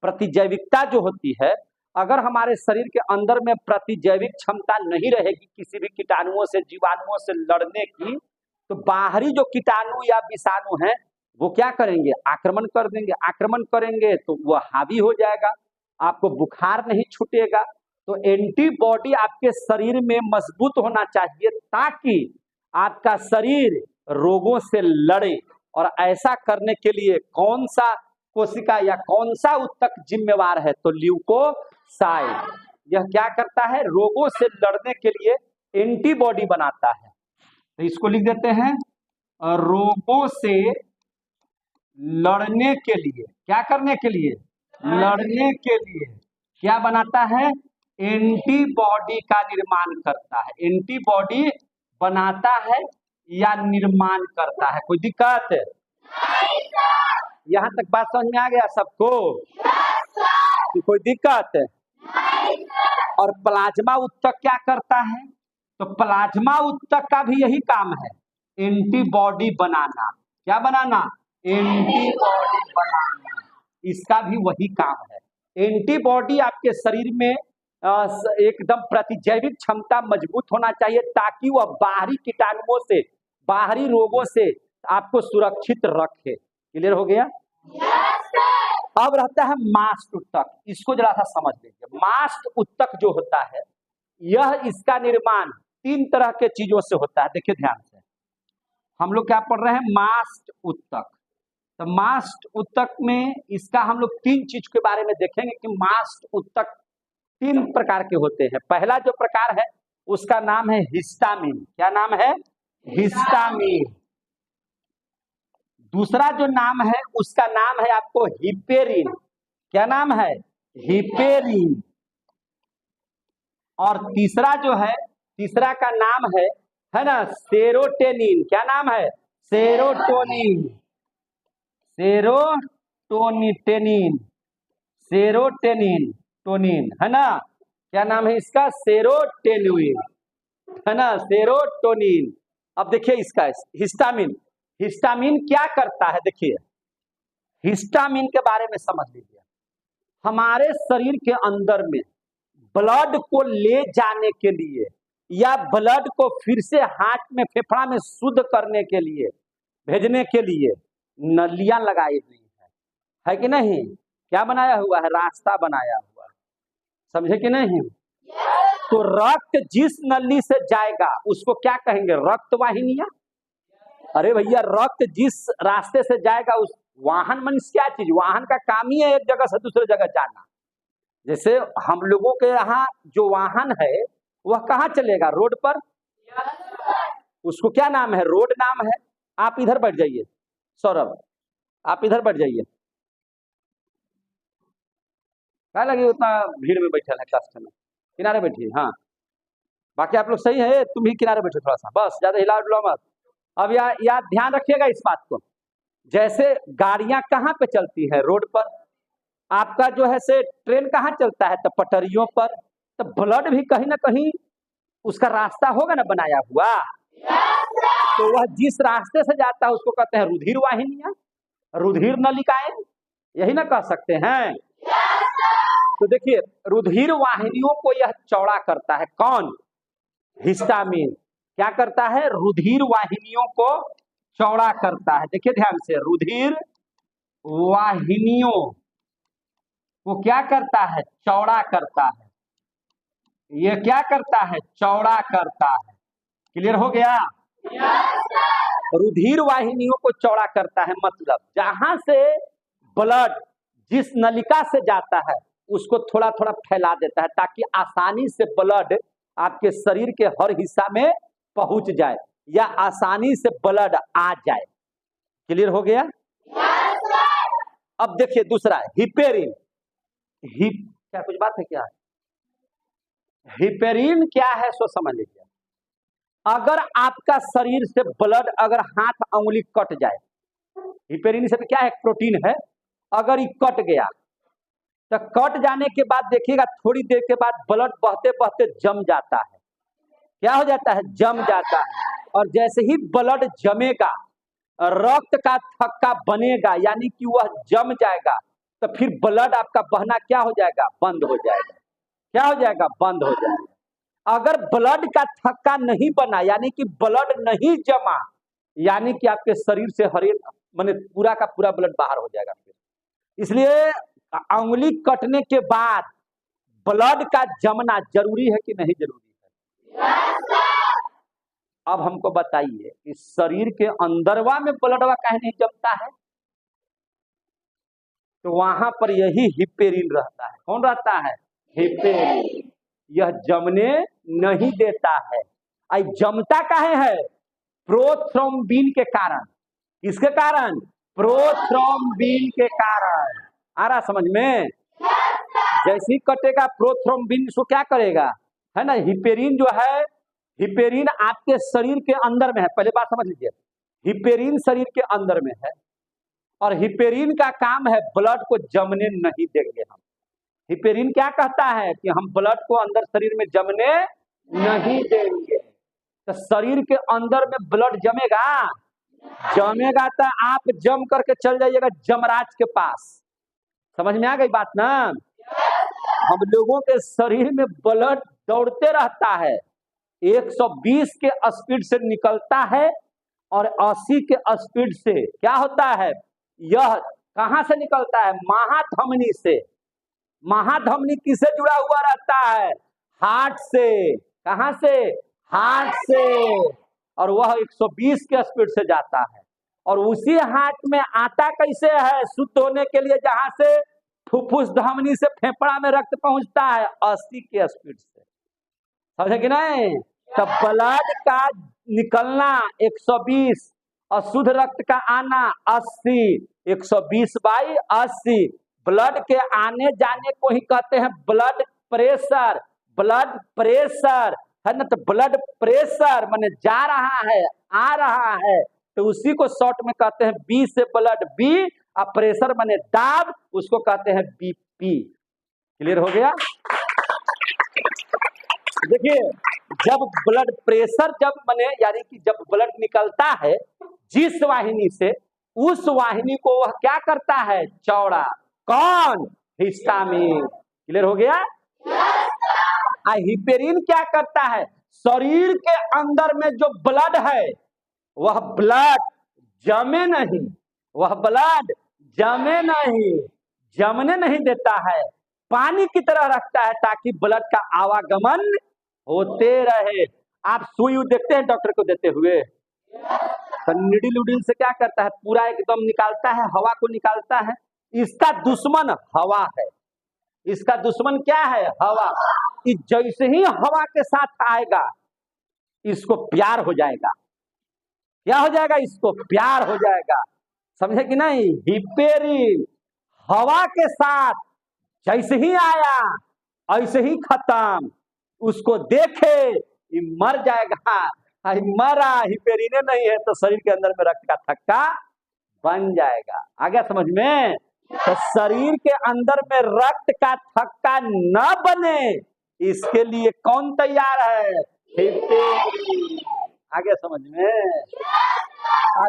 प्रतिजैविकता जो होती है, अगर हमारे शरीर के अंदर में प्रतिजैविक क्षमता नहीं रहेगी किसी भी कीटाणुओं से जीवाणुओं से लड़ने की, तो बाहरी जो कीटाणु या विषाणु हैं वो क्या करेंगे, आक्रमण कर देंगे। आक्रमण करेंगे तो वह हावी हो जाएगा, आपको बुखार नहीं छूटेगा। तो एंटीबॉडी आपके शरीर में मजबूत होना चाहिए ताकि आपका शरीर रोगों से लड़े। और ऐसा करने के लिए कौन सा कोशिका या कौन सा उत्तक जिम्मेवार है, तो ल्यूकोसाइट। यह क्या करता है, रोगों से लड़ने के लिए एंटीबॉडी बनाता है। तो इसको लिख देते हैं, रोगों से लड़ने के लिए, क्या करने के लिए, लड़ने के लिए क्या बनाता है, एंटीबॉडी का निर्माण करता है। एंटीबॉडी बनाता है या निर्माण करता है, कोई दिक्कत है? यहाँ तक बात समझ में आ गया सबको कि कोई दिक्कत है? और प्लाज्मा उत्तक क्या करता है, तो प्लाज्मा उत्तक का भी यही काम है, एंटीबॉडी बनाना। क्या बनाना, एंटीबॉडी बनाना, इसका भी वही काम है। एंटीबॉडी आपके शरीर में एकदम प्रतिजैविक क्षमता मजबूत होना चाहिए ताकि वह बाहरी कीटाणुओं से, बाहरी रोगों से आपको सुरक्षित रखे। क्लियर हो गया? अब रहता है मास्ट उत्तक, इसको जरा सा समझ लीजिए। मास्ट उत्तक जो होता है यह, इसका निर्माण 3 तरह के चीजों से होता है। देखिए ध्यान से, हम लोग क्या पढ़ रहे हैं, मास्ट उत्तक। तो मास्ट उत्तक में इसका हम लोग 3 चीज के बारे में देखेंगे कि मास्ट उत्तक 3 प्रकार के होते हैं। पहला जो प्रकार है उसका नाम है हिस्टामिन। क्या नाम है, हिस्टामिन। दूसरा जो नाम है उसका नाम है आपको हिपेरिन। क्या नाम है, हिपेरिन। और तीसरा जो है, तीसरा का नाम है ना सेरोटोनिन। क्या नाम है, सेरोटोनिन, सेरोटोनिन, सेरोटोनिन, टोनिन, है ना। क्या नाम है इसका, सेरोटोनिन, है ना, सेरोटोनिन। अब देखिए इसका हिस्टामिन, हिस्टामिन क्या करता है, देखिए हिस्टामिन के बारे में समझ लीजिए। हमारे शरीर के अंदर में ब्लड को ले जाने के लिए या ब्लड को फिर से हार्ट में, फेफड़ा में शुद्ध करने के लिए, भेजने के लिए नलियां लगाई हुई है कि नहीं। क्या बनाया हुआ है, रास्ता बनाया हुआ है, समझे कि नहीं। तो रक्त जिस नली से जाएगा उसको क्या कहेंगे, रक्त वाहिनियां। अरे भैया रक्त जिस रास्ते से जाएगा उस, वाहन मीन्स क्या चीज, वाहन का काम ही है एक जगह से दूसरे जगह जाना। जैसे हम लोगों के यहाँ जो वाहन है वह कहाँ चलेगा, रोड पर, उसको क्या नाम है, रोड नाम है। आप इधर बैठ जाइए सौरभ, आप इधर बैठ जाइए, क्या लगे उतना भीड़ में बैठे है कष्ट में, किनारे बैठिए। हाँ बाकी आप लोग सही है, तुम भी किनारे बैठो थोड़ा सा, बस ज्यादा हिला डुला मत। अब याद ध्यान रखिएगा इस बात को, जैसे गाड़ियां कहाँ पे चलती है, रोड पर, आपका जो है से ट्रेन कहाँ चलता है, तो पटरियों पर। तो ब्लड भी कहीं ना कहीं उसका रास्ता होगा ना बनाया हुआ। तो वह जिस रास्ते से जाता है उसको कहते हैं रुधिर वाहिनियां, रुधिर नलिकाएं, यही ना कह सकते हैं। तो देखिए रुधिर वाहिनियों को यह चौड़ा करता है कौन, हिस्टामिन। क्या करता है, रुधिर वाहिनियों को चौड़ा करता है। देखिए ध्यान से, रुधिर वाहिनियों को क्या करता है, चौड़ा करता है। ये क्या करता है, चौड़ा करता है। क्लियर हो गया। रुधिर वाहिनियों को चौड़ा करता है मतलब जहां से ब्लड जिस नलिका से जाता है उसको थोड़ा थोड़ा फैला देता है ताकि आसानी से ब्लड आपके शरीर के हर हिस्सा में पहुंच जाए या आसानी से ब्लड आ जाए। क्लियर हो गया। अब देखिए दूसरा हिपेरिन। क्या कुछ बात है क्या, हिपेरिन क्या है सो समझ लीजिए। अगर आपका शरीर से ब्लड अगर हाथ अंगुली कट जाए, हिपेरिन से क्या है, प्रोटीन है, अगर ये कट गया तो कट जाने के बाद देखिएगा थोड़ी देर के बाद ब्लड बहते बहते जम जाता है। क्या हो जाता है, जम जाता है। और जैसे ही ब्लड जमेगा रक्त का थक्का बनेगा यानी कि वह जम जाएगा तो फिर ब्लड आपका बहना क्या हो जाएगा, बंद हो जाएगा। क्या हो जाएगा, बंद हो जाएगा। अगर ब्लड का थक्का नहीं बना यानी कि ब्लड नहीं जमा यानी कि आपके शरीर से हर एक माने पूरा का पूरा ब्लड बाहर हो जाएगा। फिर इसलिए अंगुली कटने के बाद ब्लड का जमना जरूरी है कि नहीं जरूरी है। अब हमको बताइए कि शरीर के अंदरवा में ब्लडवा काहे नहीं जमता है, तो वहां पर यही हिपेरिन रहता है। कौन रहता है, हिपेरिन। यह जमने नहीं देता है। आई जमता काहे है, प्रोथ्रोम्बिन के कारण। किसके कारण, प्रोथ्रोम्बिन के कारण। आ रहा समझ में। जैसे ही कटेगा प्रोथ्रोम्बिन इसको क्या करेगा, है ना। हिपेरिन जो है, हिपेरिन आपके शरीर के अंदर में है। पहले बात समझ लीजिए, हिपेरिन शरीर के अंदर में है और हिपेरिन का काम है ब्लड को जमने नहीं देंगे हम। हिपेरिन क्या कहता है कि हम ब्लड को अंदर शरीर में जमने नहीं देंगे। तो शरीर के अंदर में ब्लड जमेगा, जमेगा तो आप जम करके चल जाइएगा जमराज के पास। समझ में आ गई बात ना। हम लोगों के शरीर में ब्लड दौड़ते रहता है, 120 के स्पीड से निकलता है और 80 के स्पीड से क्या होता है, यह कहां से निकलता है, महाधमनी से। महाधमनी किससे जुड़ा हुआ रहता है, हार्ट से। कहां से, हार्ट से। और वह 120 के स्पीड से जाता है। और उसी हार्ट में आता कैसे है, शुद्ध होने के लिए, जहां से फुफ्फुस धमनी से फेफड़ा में रक्त पहुंचता है 80 के स्पीड से। समझे कि नहीं। तो ब्लड का निकलना 120 और शुद्ध रक्त का आना 80, 120/80। ब्लड के आने जाने को ही कहते हैं ब्लड प्रेशर। ब्लड प्रेशर है ना। तो ब्लड प्रेशर माने जा रहा है, आ रहा है, तो उसी को शॉर्ट में कहते हैं बी से ब्लड बी, और प्रेशर माने दाब, उसको कहते हैं बीपी। क्लियर हो गया। देखिए जब ब्लड प्रेशर जब माने यानी कि जब ब्लड निकलता है जिस वाहिनी से, उस वाहिनी को वह क्या करता है, चौड़ा। कौन, हिस्टामिन। क्लियर हो गया। हिपेरिन क्या करता है, शरीर के अंदर में जो ब्लड है वह ब्लड जमे नहीं, वह ब्लड जमे नहीं, जमने नहीं देता है, पानी की तरह रखता है ताकि ब्लड का आवागमन होते रहे। आप सुई देखते हैं डॉक्टर को देते हुए, तो निडिल उडिल से क्या करता है, पूरा एकदम निकालता है, हवा को निकालता है। इसका दुश्मन हवा है। इसका दुश्मन क्या है, हवा। कि जैसे ही हवा के साथ आएगा इसको प्यार हो जाएगा। क्या हो जाएगा, इसको प्यार हो जाएगा। समझे कि नहीं। हिपेरिन हवा के साथ जैसे ही आया ऐसे ही खत्म। उसको देखे ये मर जाएगा, मरा, हिपेरिन नहीं है तो शरीर के अंदर में रक्त का थक्का बन जाएगा। आ गया समझ में। तो शरीर के अंदर में रक्त का थक्का न बने, इसके लिए कौन तैयार है? हिपेरिन। आगे समझ में?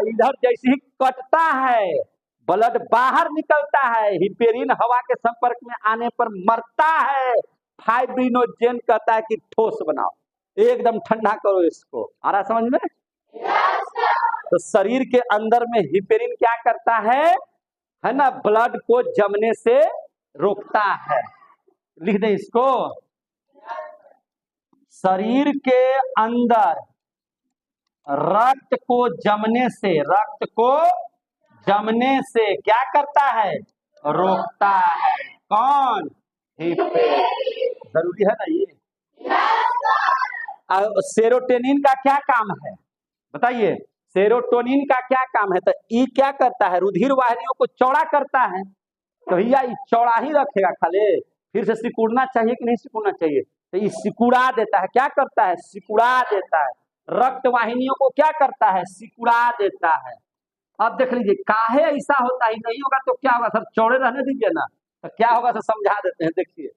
इधर जैसे ही कटता है, ब्लड बाहर निकलता है, हिपेरिन हवा के संपर्क में आने पर मरता है। फाइब्रिनोजेन कहता है कि ठोस बनाओ, एकदम ठंडा करो इसको। आ रहा समझ में? तो शरीर के अंदर में हिपेरिन क्या करता है ना, ब्लड को जमने से रोकता है। लिख दे इसको। शरीर के अंदर रक्त को जमने से क्या करता है? रोकता है। कौन? हिपेरिन। जरूरी है ना ये? सेरोटोनिन का क्या काम है बताइए? सेरोटोनिन का क्या काम है? तो ये क्या करता है? रुधिर वाहिनियों को चौड़ा करता है। तो भैया ये चौड़ा ही रखेगा खाली, फिर से सिकुड़ना चाहिए कि नहीं सिकुड़ना चाहिए? तो ये सिकुड़ा देता है। क्या करता है? सिकुड़ा देता है। रक्त वाहिनियों को क्या करता है? सिकुड़ा देता है। अब देख लीजिए काहे ऐसा होता ही नहीं होगा तो क्या होगा सर? चौड़े रहने दीजिए ना, तो क्या होगा सर समझा देते हैं। देखिए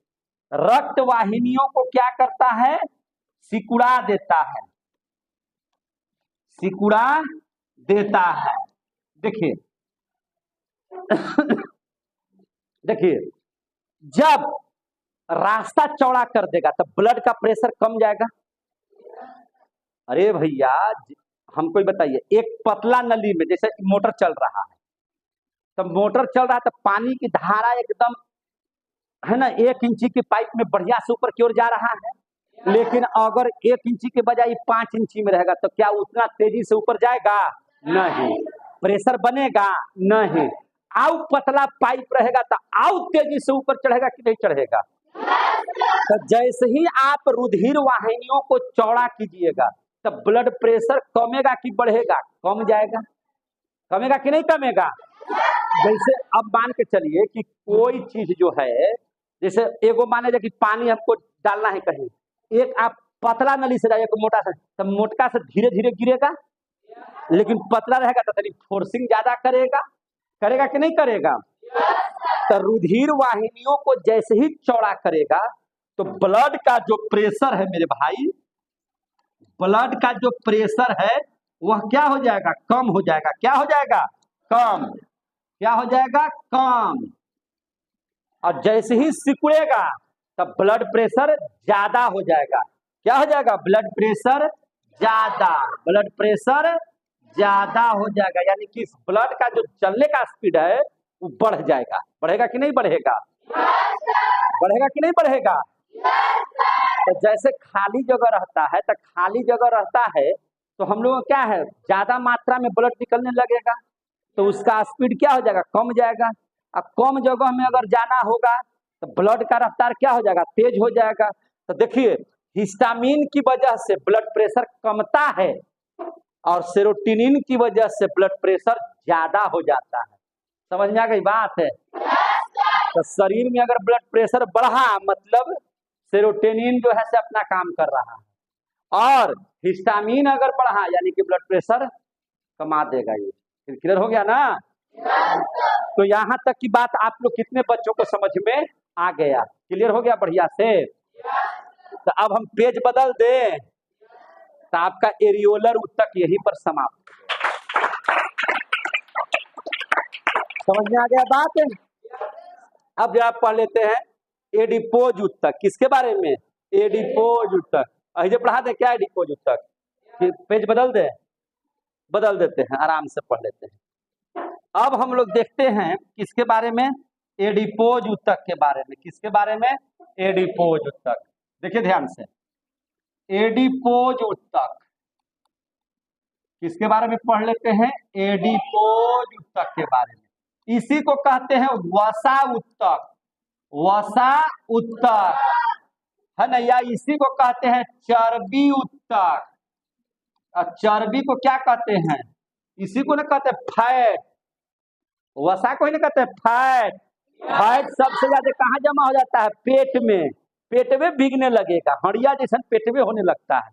रक्त वाहिनियों को क्या करता है? सिकुड़ा देता है। सिकुड़ा देता है। देखिए देखिए जब रास्ता चौड़ा कर देगा तो ब्लड का प्रेशर कम जाएगा। अरे भैया हमको बताइए, एक पतला नली में जैसे मोटर चल रहा है, तो मोटर चल रहा है तो पानी की धारा एकदम है ना 1 इंची की पाइप में बढ़िया से ऊपर की ओर जा रहा है। लेकिन अगर 1 इंची के बजाय 5 इंची में रहेगा तो क्या उतना तेजी से ऊपर जाएगा? नहीं। प्रेशर बनेगा? नहीं। आउ पतला पाइप रहेगा तो आउ तेजी से ऊपर चढ़ेगा कि नहीं चढ़ेगा? तो जैसे ही आप रुधिर वाहिनियों को चौड़ा कीजिएगा तो ब्लड प्रेशर कमेगा कि बढ़ेगा? कम जाएगा। कमेगा कि नहीं कमेगा? जैसे अब मान के चलिए कि कोई चीज जो है, जैसे एगो माने जा कि पानी हमको डालना है कहीं, एक आप पतला नली से जाइए मोटा से, तो मोटका से धीरे धीरे गिरेगा, लेकिन पतला रहेगा तो तनी फोर्सिंग ज्यादा करेगा। करेगा कि नहीं करेगा? तो रुधिर वाहिनियों को जैसे ही चौड़ा करेगा तो ब्लड का जो प्रेशर है मेरे भाई, ब्लड का जो प्रेशर है वह क्या हो जाएगा? कम हो जाएगा। क्या हो जाएगा? कम। क्या हो जाएगा? कम। और जैसे ही सिकुड़ेगा तब ब्लड प्रेशर ज्यादा हो जाएगा। क्या हो जाएगा? ब्लड प्रेशर ज्यादा। ब्लड प्रेशर ज्यादा हो जाएगा, यानी कि ब्लड का जो चलने का स्पीड है वो बढ़ जाएगा। बढ़ेगा कि नहीं बढ़ेगा? बढ़ेगा कि नहीं बढ़ेगा? तो जैसे खाली जगह रहता है, तो खाली जगह रहता है तो हम लोग क्या है, ज्यादा मात्रा में ब्लड निकलने लगेगा तो उसका स्पीड क्या हो जाएगा? कम जाएगा। और कम जगह में अगर जाना होगा तो ब्लड का रफ्तार क्या हो जाएगा? तेज हो जाएगा। तो देखिए हिस्टामिन की वजह से ब्लड प्रेशर कमता है और सेरोटोनिन की वजह से ब्लड प्रेशर ज्यादा हो जाता है। समझ में आ गई बात है? तो शरीर में अगर ब्लड प्रेशर बढ़ा मतलब सेरोटोनिन जो है से अपना काम कर रहा है, और हिस्टामिन अगर बढ़ा यानी कि ब्लड प्रेशर कमा देगा। ये क्लियर हो गया ना? तो यहाँ तक की बात आप लोग कितने बच्चों को समझ में आ गया? क्लियर हो गया बढ़िया से? तो अब हम पेज बदल दें तो आपका एरियोलर उत्तक यहीं पर समाप्त। समझ में आ गया बात है? अब आप पढ़ लेते हैं एडिपोज उत्तक। किसके बारे में? एडिपोज उत्तक। अहिजे पढ़ा दे क्या एडिपोज उत्तक? पेज बदल दे? बदल देते हैं, आराम से पढ़ लेते हैं। अब हम लोग देखते हैं किसके बारे में? एडिपोज उत्तक के बारे में। किसके बारे में? एडिपोज उत्तक। देखिए ध्यान से, एडिपोज उत्तक किसके बारे में पढ़ लेते हैं? एडिपोज उत्तक के बारे में। इसी को कहते हैं वसा उत्तक। वसा उत्तक है ना, या इसी को कहते हैं चर्बी उत्तक। और चर्बी को क्या कहते हैं? इसी को ना कहते हैं फैट। वसा को ही ना कहते हैं फैट। फैट सबसे ज्यादा कहाँ जमा हो जाता है? पेट में। पेट में भीगने लगेगा, हड़िया जैसा पेट में होने लगता है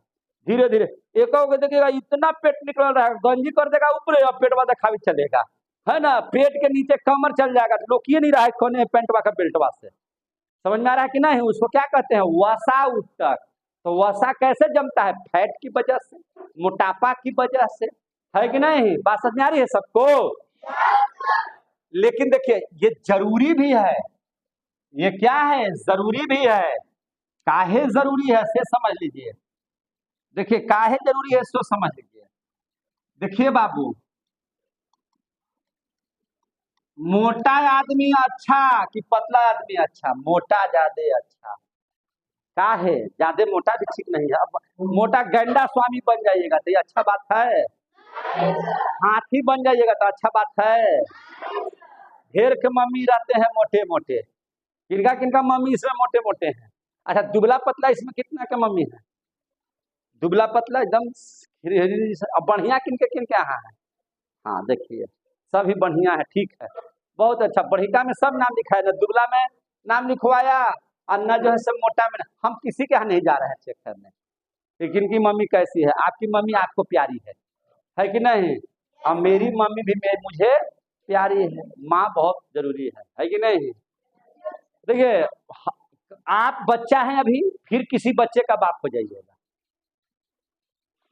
धीरे धीरे। एक देखिएगा इतना पेट निकल रहा है, गंजी कर देगा ऊपर और पेट वाला खावी चलेगा। है ना, पेट के नीचे कमर चल जाएगा तो लोग ये नहीं रहा है कोने पेंटवा का बेल्टवा से। समझ में आ रहा है कि नहीं? उसको क्या कहते हैं? वसा उत्तक। तो वसा कैसे जमता है? फैट की वजह से, मोटापा की वजह से, है कि नहीं? बात समझ में आ रही है सबको? लेकिन देखिए ये जरूरी भी है, ये क्या है? जरूरी भी है। काहे जरूरी है से समझ लीजिए। देखिए काहे जरूरी है सो समझ लीजिए। देखिए बाबू, मोटा आदमी अच्छा कि पतला आदमी अच्छा? मोटा ज्यादा अच्छा। काहे? ज्यादा मोटा भी ठीक नहीं है। अब मोटा गैंडा स्वामी बन जाइएगा तो ये अच्छा बात है? हाथी बन जाइएगा तो अच्छा बात है? ढेर के मम्मी रहते हैं मोटे मोटे, किनका किनका मम्मी इसमें मोटे मोटे हैं? अच्छा दुबला पतला इसमें कितना का मम्मी है? दुबला पतला एकदम अब बढ़िया किनके किनके यहाँ है? हाँ देखिए सभी बढ़िया है, ठीक है, बहुत अच्छा। बढ़िया में सब नाम लिखा है, न दुबला में नाम लिखवाया और न जो है सब मोटा में। हम किसी के यहाँ नहीं जा रहे हैं चेक करने कि किनकी मम्मी कैसी है। आपकी मम्मी आपको प्यारी है कि नहीं? और मेरी मम्मी भी मुझे प्यारी है। माँ बहुत जरूरी है कि नहीं? देखिए आप बच्चा हैं अभी, फिर किसी बच्चे का बाप हो जाइएगा,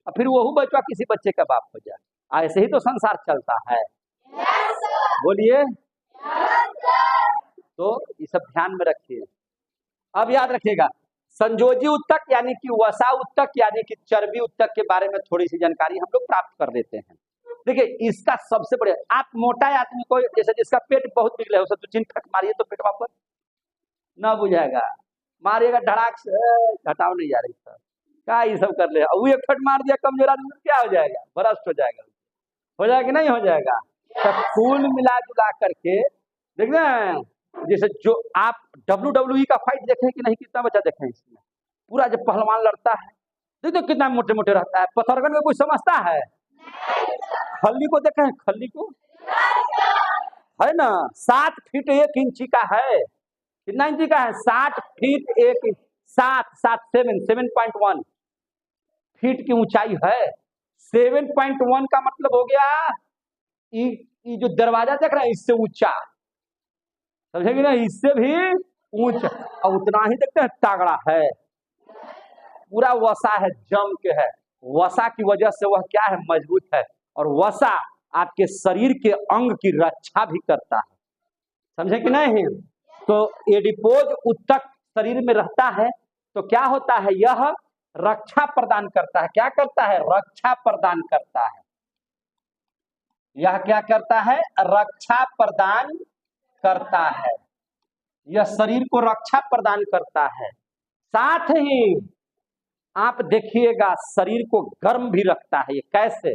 और फिर वही बच्चा किसी बच्चे का बाप हो जाए। ऐसे ही तो संसार चलता है। बोलिए। तो ये सब ध्यान में रखिए। अब याद रखिएगा, संयोजी उत्तक यानी कि वसा उत्तक यानी कि चर्बी उत्तक के बारे में थोड़ी सी जानकारी हम लोग प्राप्त कर लेते हैं। देखिए इसका सबसे बड़े, आप मोटा आदमी को, जैसे जिसका पेट बहुत निकले है उसे तो चिन फट मारिए तो पेट वापस ना बुझाएगा, मारिएगा धड़ाक से, घटाव नहीं जा रही सर, क्या ये सब कर ले। वो एक फट मार दिया कमजोर आदमी क्या हो जाएगा? भ्रष्ट हो जाएगा। हो जाएगा कि नहीं हो जाएगा? तो कुल मिला जुला करके देखना, जैसे जो आप WWE का फाइट देखें कि नहीं, कितना बच्चा देखें इसमें, पूरा जब पहलवान लड़ता है देखो कितना मोटे मोटे रहता है। पथरगन में कोई समझता है? खल्ली को देखे हैं? खल्ली को है ना, 7 फीट 1 इंची का है। कितना इंची का है? 7 फीट 1 इंच, 7.1 फीट की ऊंचाई है। 7.1 का मतलब हो गया ये जो दरवाजा देख रहे हैं इससे ऊंचा, समझेंगे ना, इससे भी ऊंचा। और उतना ही देखते हैं तगड़ा है, पूरा वसा है, जम के है। वसा की वजह से वह क्या है? मजबूत है। और वसा आपके शरीर के अंग की रक्षा भी करता है, समझे कि नहीं? तो एडिपोज उत्तक शरीर में रहता है तो क्या होता है? यह रक्षा प्रदान करता है। क्या करता है? रक्षा प्रदान करता है। यह क्या करता है? रक्षा प्रदान करता है। यह शरीर को रक्षा प्रदान करता है। साथ ही आप देखिएगा शरीर को गर्म भी रखता है। ये कैसे?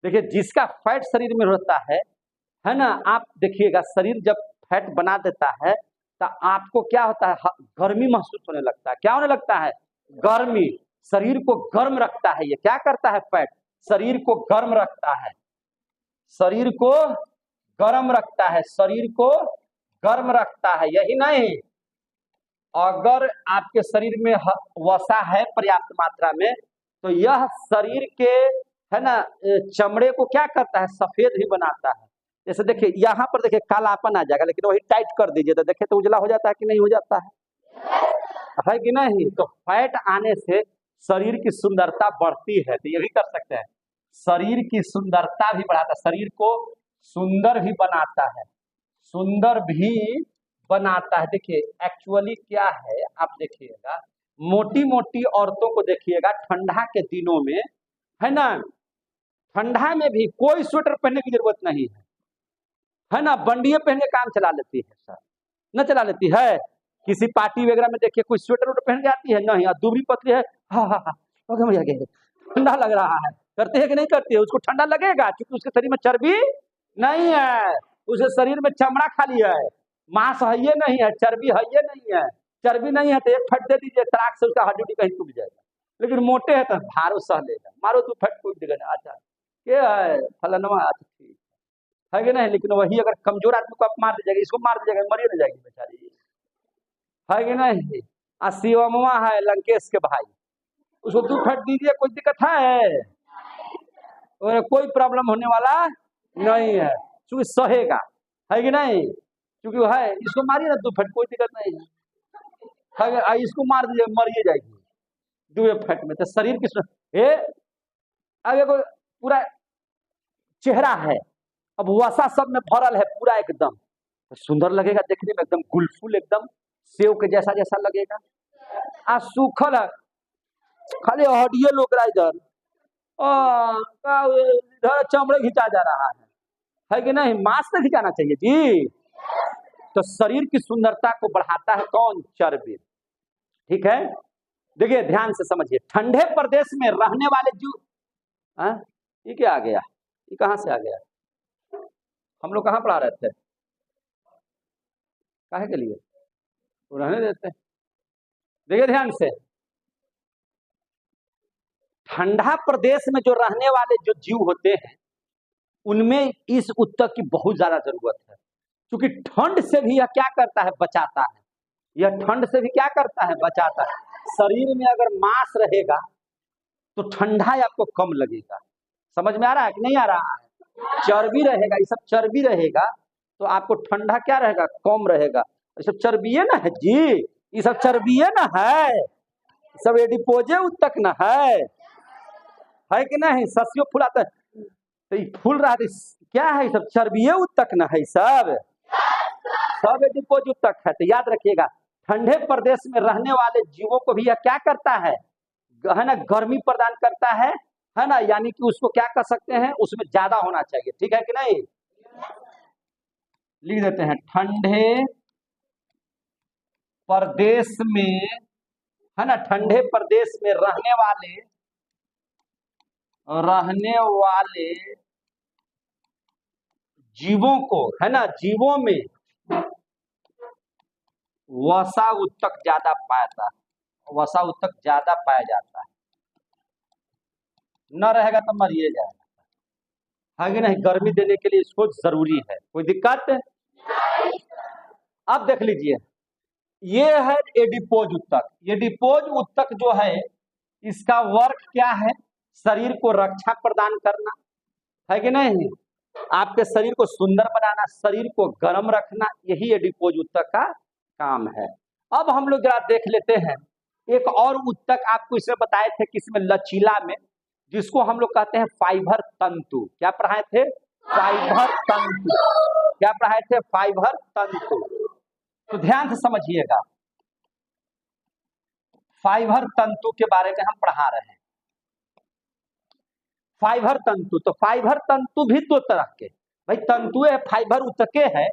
देखिए जिसका फैट शरीर में रहता है ना, आप देखिएगा शरीर जब फैट बना देता है तो आपको क्या होता है? गर्मी महसूस होने लगता है। क्या होने लगता है? गर्मी। शरीर को गर्म रखता है। ये क्या करता है? फैट शरीर को गर्म रखता है, शरीर को गर्म रखता है, शरीर को गर्म रखता है। यही नहीं, अगर आपके शरीर में वसा है पर्याप्त मात्रा में तो यह शरीर के है ना चमड़े को क्या करता है? सफेद भी बनाता है। जैसे देखिए यहाँ पर देखिए कालापन आ जाएगा, लेकिन वही टाइट कर दीजिए तो देखिए तो उजला हो जाता है कि नहीं हो जाता है कि नहीं? तो फैट आने से शरीर की सुंदरता बढ़ती है। तो ये भी कर सकते हैं, शरीर की सुंदरता भी बढ़ाता है, शरीर को सुंदर भी बनाता है, सुंदर भी बनाता है। देखिए एक्चुअली क्या है, आप देखिएगा मोटी मोटी औरतों को देखिएगा ठंडा के दिनों में, है ना, ठंडा में भी कोई स्वेटर पहनने की जरूरत नहीं है ना, बंडिये पहन के काम चला लेती है सर, न चला लेती है? किसी पार्टी वगैरह में देखिए कोई स्वेटर वोटर पहन के आती है नहीं, दूबरी पतली है, हाँ ठंडा लग रहा है, करते है कि नहीं करती है? उसको ठंडा लगेगा क्योंकि उसके शरीर में चर्बी नहीं है, उसके शरीर में चमड़ा खाली है, मांस है ये नहीं है, चर्बी है ये नहीं है। चर्बी नहीं है तो एक फट दे दीजिए, तराक से उसका हड्डी कहीं टूट जाएगा। लेकिन मोटे है तो भारो सह लेगा, मारो तो फट टूट देगा। अच्छा क्या है फलनवा, अच्छा ठीक है कि नहीं? लेकिन वही अगर कमजोर आदमी को आप मार दीजिएगा, इसको मार दीजिएगा, मरी न जाएगी बेचारी, है कि नहीं? शिवमवा है लंकेश के भाई, उसको 2 फट दीजिए, कोई दिक्कत है? और कोई प्रॉब्लम होने वाला नहीं है। क्योंकि सहेगा, है कि नहीं? क्योंकि वो है, इसको मारिए ना 2 फट, कोई दिक्कत नहीं है, इसको मार दीजिए मरिए जाएगी 2 फट में। तो शरीर की ए अब एगो पूरा चेहरा है, अब वसा सब में भरल है पूरा एकदम, तो सुंदर लगेगा देखने में, एकदम गुलफुल, एकदम सेव के जैसा जैसा लगेगा। आ सूखल है, खाली हड्डिये लोग रहा इधर, इधर चमड़े खिंचा जा रहा है कि नहीं? मांस तो खिंचाना चाहिए जी। तो शरीर की सुंदरता को बढ़ाता है कौन? चर्बी। ठीक है, देखिए ध्यान से समझिए। ठंडे प्रदेश में रहने वाले जीव, ये क्या आ गया? ये कहां से आ गया? हम लोग कहाँ पढ़ा रहे थे? काहे के लिए? तो रहने देते हैं। देखिए ध्यान से, ठंडा प्रदेश में जो रहने वाले जो जीव होते हैं उनमें इस उत्तक की बहुत ज्यादा जरूरत है, क्योंकि ठंड से भी यह क्या करता है? बचाता है। यह ठंड से भी क्या करता है? बचाता है। शरीर में अगर मांस रहेगा तो ठंडा आपको कम लगेगा। समझ में आ रहा है कि नहीं आ रहा है? चर्बी रहेगा, ये सब चर्बी रहेगा तो आपको ठंडा क्या रहेगा? कम रहेगा। ये सब चर्बीए ना है जी, ये सब चर्बीए ना है, सब एडिपोजे उत्तक ना है कि नहीं? सस्यो फुलाता है तो ये फूल रहा है, क्या है? सब चर्बीए उत्तक ना है, सब एडिपोज उत्तक है। तो याद रखिएगा, ठंडे प्रदेश में रहने वाले जीवों को भी यह क्या करता है ना? गर्मी प्रदान करता है ना? यानी कि उसको क्या कर सकते हैं? उसमें ज्यादा होना चाहिए, ठीक है कि नहीं? लिख देते हैं, ठंडे प्रदेश में, है ना? ठंडे प्रदेश में रहने वाले जीवों को, है ना, जीवों में वसा उत्तक ज्यादा पाता है, वसा उत्तक ज्यादा पाया जाता है। न रहेगा तो मरिए जाएगा, है कि नहीं? गर्मी देने के लिए इसको जरूरी है। कोई दिक्कत? अब देख लीजिए, ये है एडिपोज उत्तक। एडिपोज उत्तक जो है इसका वर्क क्या है? शरीर को रक्षा प्रदान करना, है कि नहीं? आपके शरीर को सुंदर बनाना, शरीर को गर्म रखना, यही एडिपोज उत्तक का काम है। अब हम लोग जरा देख लेते हैं एक और उत्तक, आपको इसमें बताए थे किसमें? लचीला में, जिसको हम लोग कहते हैं फाइबर तंतु। क्या पढ़ाए थे? फाइबर तंतु। क्या पढ़ाए थे? फाइबर तंतु। तो ध्यान से समझिएगा, फाइबर तंतु के बारे में हम पढ़ा रहे हैं। फाइबर तंतु, तो फाइबर तंतु भी 2 तरह के, भाई तंतु है, फाइबर उत्तके है।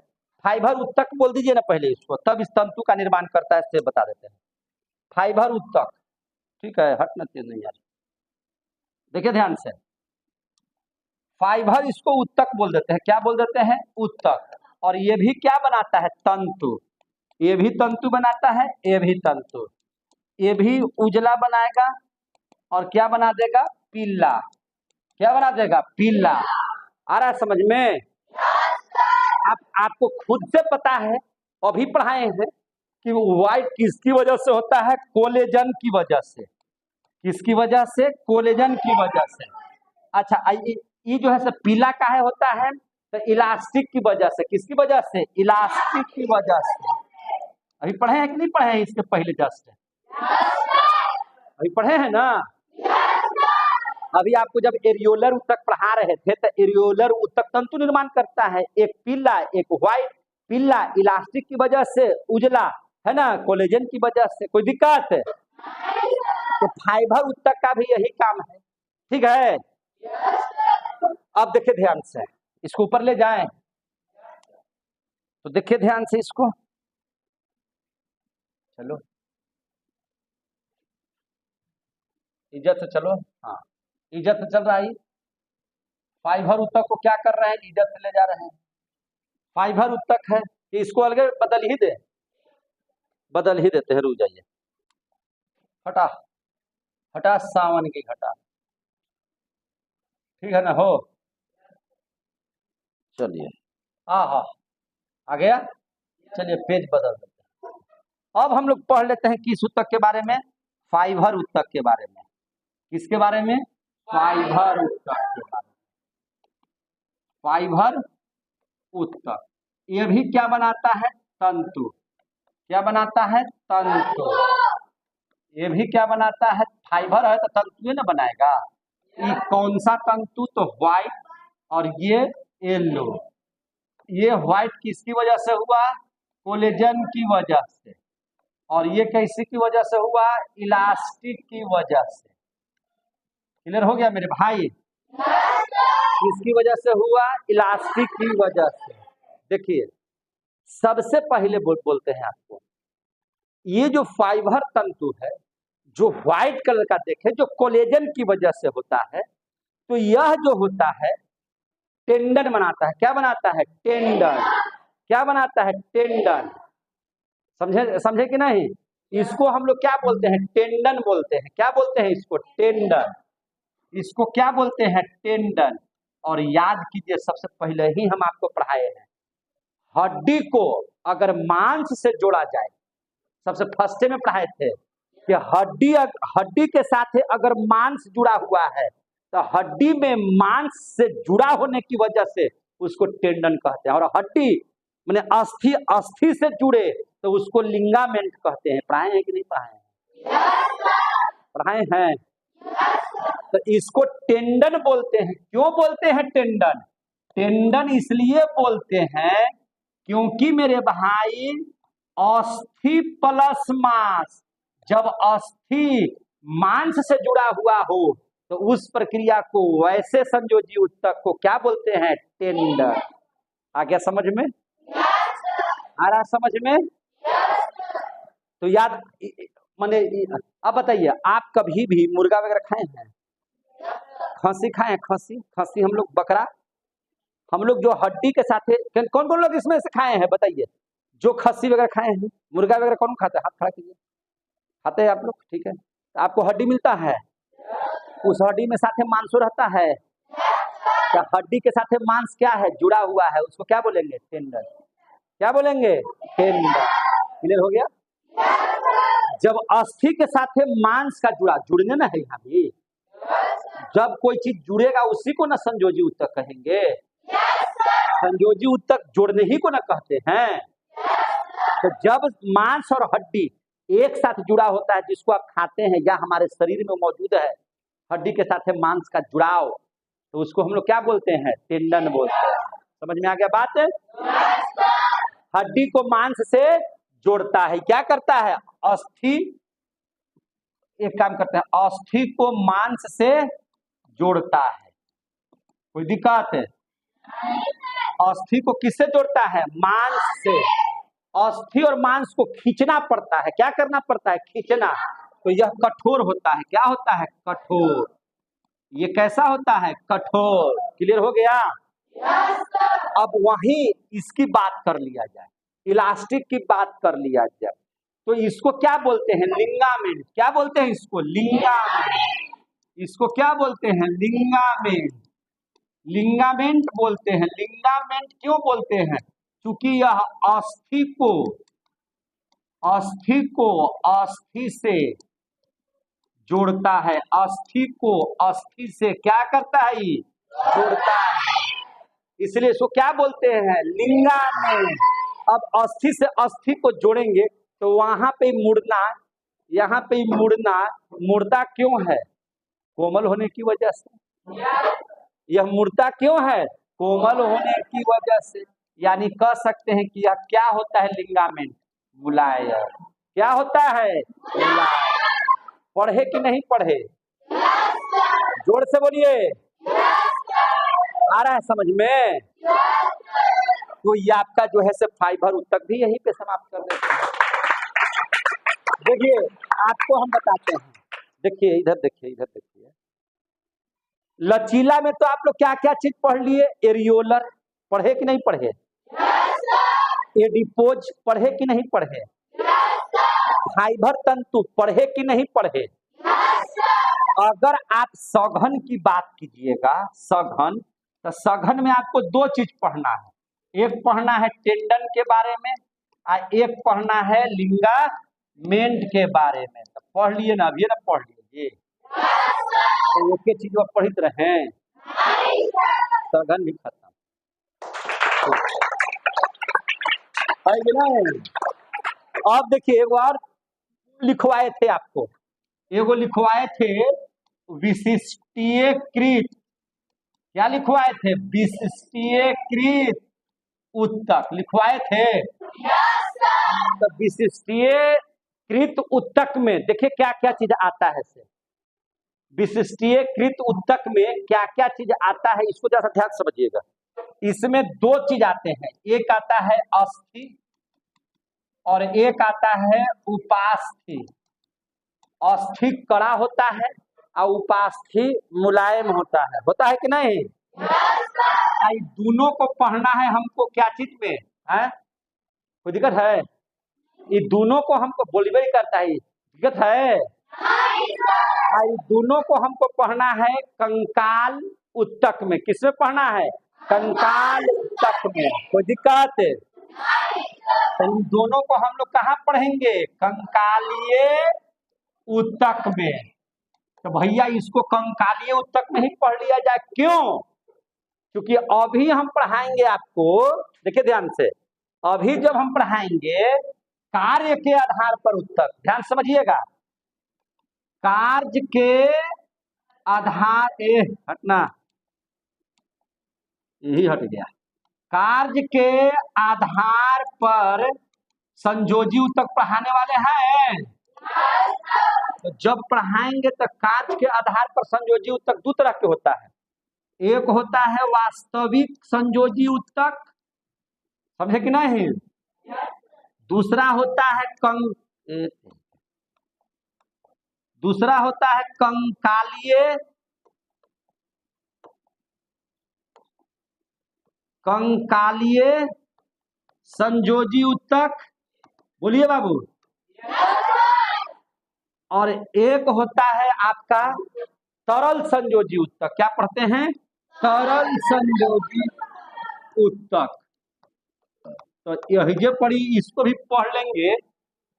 फाइबर उत्तक बोल दीजिए ना पहले इसको, तब इस तंतु का निर्माण करता है, इससे बता देते हैं। फाइबर उत्तक, ठीक है, हटना तेज नहीं यार। देखिए ध्यान से, फाइबर इसको उत्तक बोल देते हैं। क्या बोल देते हैं? उत्तक। और ये भी क्या बनाता है? तंतु। ये भी तंतु बनाता है, ये भी तंतु। ये भी उजला बनाएगा और क्या बना देगा? पीला। क्या बना देगा? पीला। आ रहा है समझ में? आपको खुद से पता है, अभी पढ़ाए हैं कि व्हाइट किसकी वजह से होता है? कोलेजन की वजह से। किसकी वजह से? कोलेजन की वजह से। अच्छा, ये जो है सब पीला काहे होता है? तो इलास्टिक की वजह से। किसकी वजह से? इलास्टिक की वजह से। अभी पढ़े हैं कि नहीं पढ़े हैं इसके पहले? जस्ट अभी पढ़े हैं ना? अभी आपको जब एरियोलर उत्तक पढ़ा रहे थे तो एरियोलर उत्तक तंतु निर्माण करता है, एक पीला एक व्हाइट। पीला इलास्टिक की वजह से, उजला है ना कोलेजन की वजह से। कोई दिक्कत? तो फाइबर उत्तक का भी यही काम है, ठीक है? अब देखिए ध्यान से, इसको ऊपर ले जाएं तो देखिए ध्यान से इसको, चलो इज्जत से चलो, हाँ इज्जत से चल रहा है। फाइबर उत्तक को क्या कर रहे हैं? इज्जत से ले जा रहे हैं। फाइबर उत्तक है, इसको अलग बदल ही दे, बदल ही देते हैं। रुक जाइए, हटा हटा, सावन की घटा, ठीक है ना? हो चलिए, हाँ आ गया। चलिए पेज बदल देते हैं। अब हम लोग पढ़ लेते हैं किस उत्तक के बारे में? फाइबर उत्तक के बारे में। किसके बारे में? फाइबर उत्तक के बारे में। फाइबर उत्तक। ये भी क्या बनाता है? तंतु। क्या बनाता है? तंतु। ये भी क्या बनाता है? फाइबर है तो तंतु ना बनाएगा। ये कौन सा तंतु? तो व्हाइट, और ये येलो। ये व्हाइट किसकी वजह से हुआ? कोलेजन की वजह से। और ये कैसी की वजह से हुआ? इलास्टिक की वजह से। क्लियर हो गया मेरे भाई? किसकी वजह से हुआ? इलास्टिक की वजह से। देखिए, सबसे पहले बोलते हैं आपको, ये जो फाइबर तंतु है जो व्हाइट कलर का देखे, जो कोलेजन की वजह से होता है, तो यह जो होता है टेंडन बनाता है। क्या बनाता है? टेंडन। क्या बनाता है? टेंडन। समझे? समझे कि नहीं? इसको हम लोग क्या बोलते हैं? टेंडन बोलते हैं। क्या बोलते हैं इसको? टेंडन। इसको क्या बोलते हैं? टेंडन। और याद कीजिए, सबसे पहले ही हम आपको पढ़ाए हैं, हड्डी को अगर मांस से जोड़ा जाए, सबसे फर्स्ट में पढ़ाए थे कि हड्डी के साथ अगर मांस जुड़ा हुआ है तो हड्डी में मांस से जुड़ा होने की वजह से उसको टेंडन कहते हैं। और हड्डी माने अस्थि से जुड़े तो उसको लिंगामेंट कहते हैं। पढ़ाए हैं कि नहीं पढ़ाए हैं? पढ़ाए हैं। तो इसको टेंडन बोलते हैं। क्यों बोलते हैं टेंडन? टेंडन इसलिए बोलते हैं क्योंकि मेरे भाई, अस्थि प्लस मांस, जब अस्थि मांस से जुड़ा हुआ हो तो उस प्रक्रिया को, वैसे संयोजी उत्तक को क्या बोलते हैं? टेंडन। आ गया समझ में? आ रहा समझ में? तो याद माने, अब बताइए, आप कभी भी मुर्गा वगैरह खाए हैं? खस्सी खाए हैं? खस्सी, खस्सी हम लोग, बकरा, हम लोग जो हड्डी के साथ, कौन कौन लोग इसमें से खाए हैं बताइए? जो खस्सी वगैरह खाए हैं, मुर्गा वगैरह कौन खाता है? हाथ खड़ा कीजिए। खाते हैं आप लोग? ठीक है। तो आपको हड्डी मिलता है, उस हड्डी में साथे मांसो रहता है। क्या हड्डी के साथ मांस क्या है? जुड़ा हुआ है। उसको क्या बोलेंगे? टेंडन। क्या बोलेंगे? टेंडन। क्लियर हो गया? जब अस्थि के साथ मांस का जुड़ने ना है, यहाँ भी जब कोई चीज जुड़ेगा उसी को ना संयोजी उत्तक कहेंगे। संयोजी उत्तक जोड़ने ही को ना कहते हैं। तो जब मांस और हड्डी एक साथ जुड़ा होता है, जिसको आप खाते हैं या हमारे शरीर में मौजूद है, हड्डी के साथ मांस का जुड़ाव, तो उसको हम लोग क्या बोलते हैं? टेंडन बोलते हैं। समझ में आ गया बात? हड्डी को मांस से जोड़ता है। क्या करता है? अस्थि, एक काम करते हैं, अस्थि को मांस से जोड़ता है। कोई दिक्कत है? अस्थि को किससे जोड़ता है? मांस से। अस्थि और मांस को खींचना पड़ता है। क्या करना पड़ता है? खींचना। तो यह कठोर होता है। क्या होता है? कठोर। ये कैसा होता है? कठोर। क्लियर हो गया? अब वहीं इसकी बात कर लिया जाए, इलास्टिक की बात कर लिया जाए, तो इसको क्या बोलते हैं? लिंगामेंट। क्या बोलते हैं इसको? लिंगामेंट। इसको क्या बोलते हैं? लिंगामेंट। लिंगामेंट बोलते हैं। लिंगामेंट क्यों बोलते हैं? क्योंकि यह अस्थि को अस्थि से जोड़ता है। अस्थि को अस्थि से क्या करता है? ये जोड़ता है। इसलिए इसको क्या बोलते हैं? लिंगामेंट। अब अस्थि से अस्थि को जोड़ेंगे तो वहां पे मुड़ना, यहाँ पे मुड़ना, मुड़ता क्यों है? कोमल होने की वजह से। यह मुड़ता क्यों है? कोमल होने की वजह से। यानी कह सकते हैं कि यह क्या होता है? लिंगामेंट मुलायम। क्या होता है? मुलायम। पढ़े कि नहीं पढ़े? जोर से बोलिए। आ रहा है समझ में? तो ये आपका जो है से फाइबर उत्तक भी यहीं पे समाप्त कर देते हैं। देखिए, आपको हम बताते हैं। देखिए इधर, देखिए इधर, देखिए लचीला में तो आप लोग क्या क्या चीज पढ़ लिए? एरियोलर पढ़े कि नहीं पढ़े? एडिपोज पढ़े कि नहीं पढ़े? फाइबर तंतु पढ़े कि नहीं पढ़े? अगर आप सघन की बात कीजिएगा, सघन, तो सघन में आपको दो चीज पढ़ना है। एक पढ़ना है टेंडन के बारे में, और एक पढ़ना है लिंगामेंट के बारे में। तो पढ़ लिए ना? अभी ना पढ़ लीजिए, तो एक चीज पढ़ित रहे, सघन भी खत्म। टिश्यू है कि नहीं। अब देखिए एक बार लिखवाए थे आपको, एगो लिखवाए थे विशिष्टीयकृत, क्या लिखवाए थे, विशिष्टीयकृत उत्तक लिखवाए थे। तो विशिष्टीयकृत उत्तक में देखिए क्या क्या चीज आता है से, विशिष्टीयकृत उत्तक में क्या क्या चीज आता है इसको जरा ध्यान से समझिएगा। इसमें दो चीज आते हैं, एक आता है अस्थि और एक आता है उपास्थि। अस्थि कड़ा होता है और उपास्थि मुलायम होता है कि नहीं। yes, दोनों को पढ़ना है हमको क्या चीज में है, कोई दिक्कत है, ये दोनों को हमको बोलबे ही करता है, दिक्कत है। दोनों को हमको पढ़ना है कंकाल उत्तक में, किसमें पढ़ना है, कंकाल उत्तक में, कोई दिक्कत है। इन दोनों को हम लोग कहाँ पढ़ेंगे, कंकालीय उत्तक में। तो भैया इसको कंकालीय उत्तक में ही पढ़ लिया जाए, क्यों, क्योंकि अभी हम पढ़ाएंगे आपको, देखिए ध्यान से, अभी जब हम पढ़ाएंगे कार्य के आधार पर उत्तक, ध्यान समझिएगा, कार्य के आधार, हटना, यही हट गया, कार्य के आधार पर संयोजी उत्तक पढ़ाने वाले हैं। तो जब पढ़ाएंगे तो कार्य के आधार पर संयोजी उत्तक दो तरह के होता है, एक होता है वास्तविक संयोजी उत्तक, समझे कि नहीं, दूसरा होता है कंकालीय संयोजी उत्तक, बोलिए बाबू। और एक होता है आपका तरल संयोजी उत्तक, क्या पढ़ते हैं, तरल संयोजी उत्तक। तो यही जो पढ़ी इसको भी पढ़ लेंगे,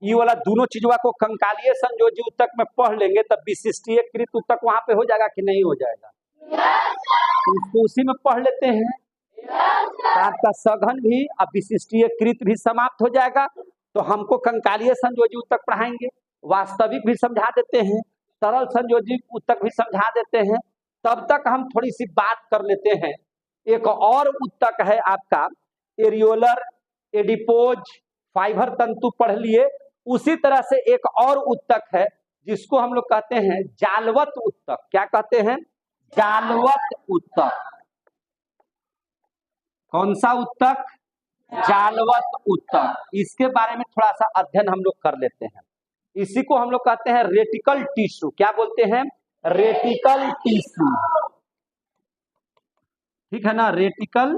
ये वाला दोनों चीजों को कंकालीय संयोजी उत्तक में पढ़ लेंगे तब विशिष्टीयकृत उत्तक वहां पे हो जाएगा कि नहीं हो जाएगा, तो इसको उसी में पढ़ लेते हैं। आपका सघन भी और विशिष्टीयकृत भी समाप्त हो जाएगा, तो हमको कंकालीय संयोजी उत्तक पढ़ाएंगे, वास्तविक भी समझा देते हैं, तरल संयोजी उत्तक भी समझा देते हैं। तब तक हम थोड़ी सी बात कर लेते हैं, एक और उत्तक है आपका एरियोलर एडिपोज फाइबर तंतु, पढ़ लिए। उसी तरह से एक और उत्तक है जिसको हम लोग कहते हैं जालवत उत्तक, क्या कहते हैं, जालवत उत्तक। कौन सा उत्तक, जालवत उत्तक। इसके बारे में थोड़ा सा अध्ययन हम लोग कर लेते हैं। इसी को हम लोग कहते हैं रेटिकल टिश्यू, क्या बोलते हैं, रेटिकल टिश्यू, ठीक है ना, रेटिकल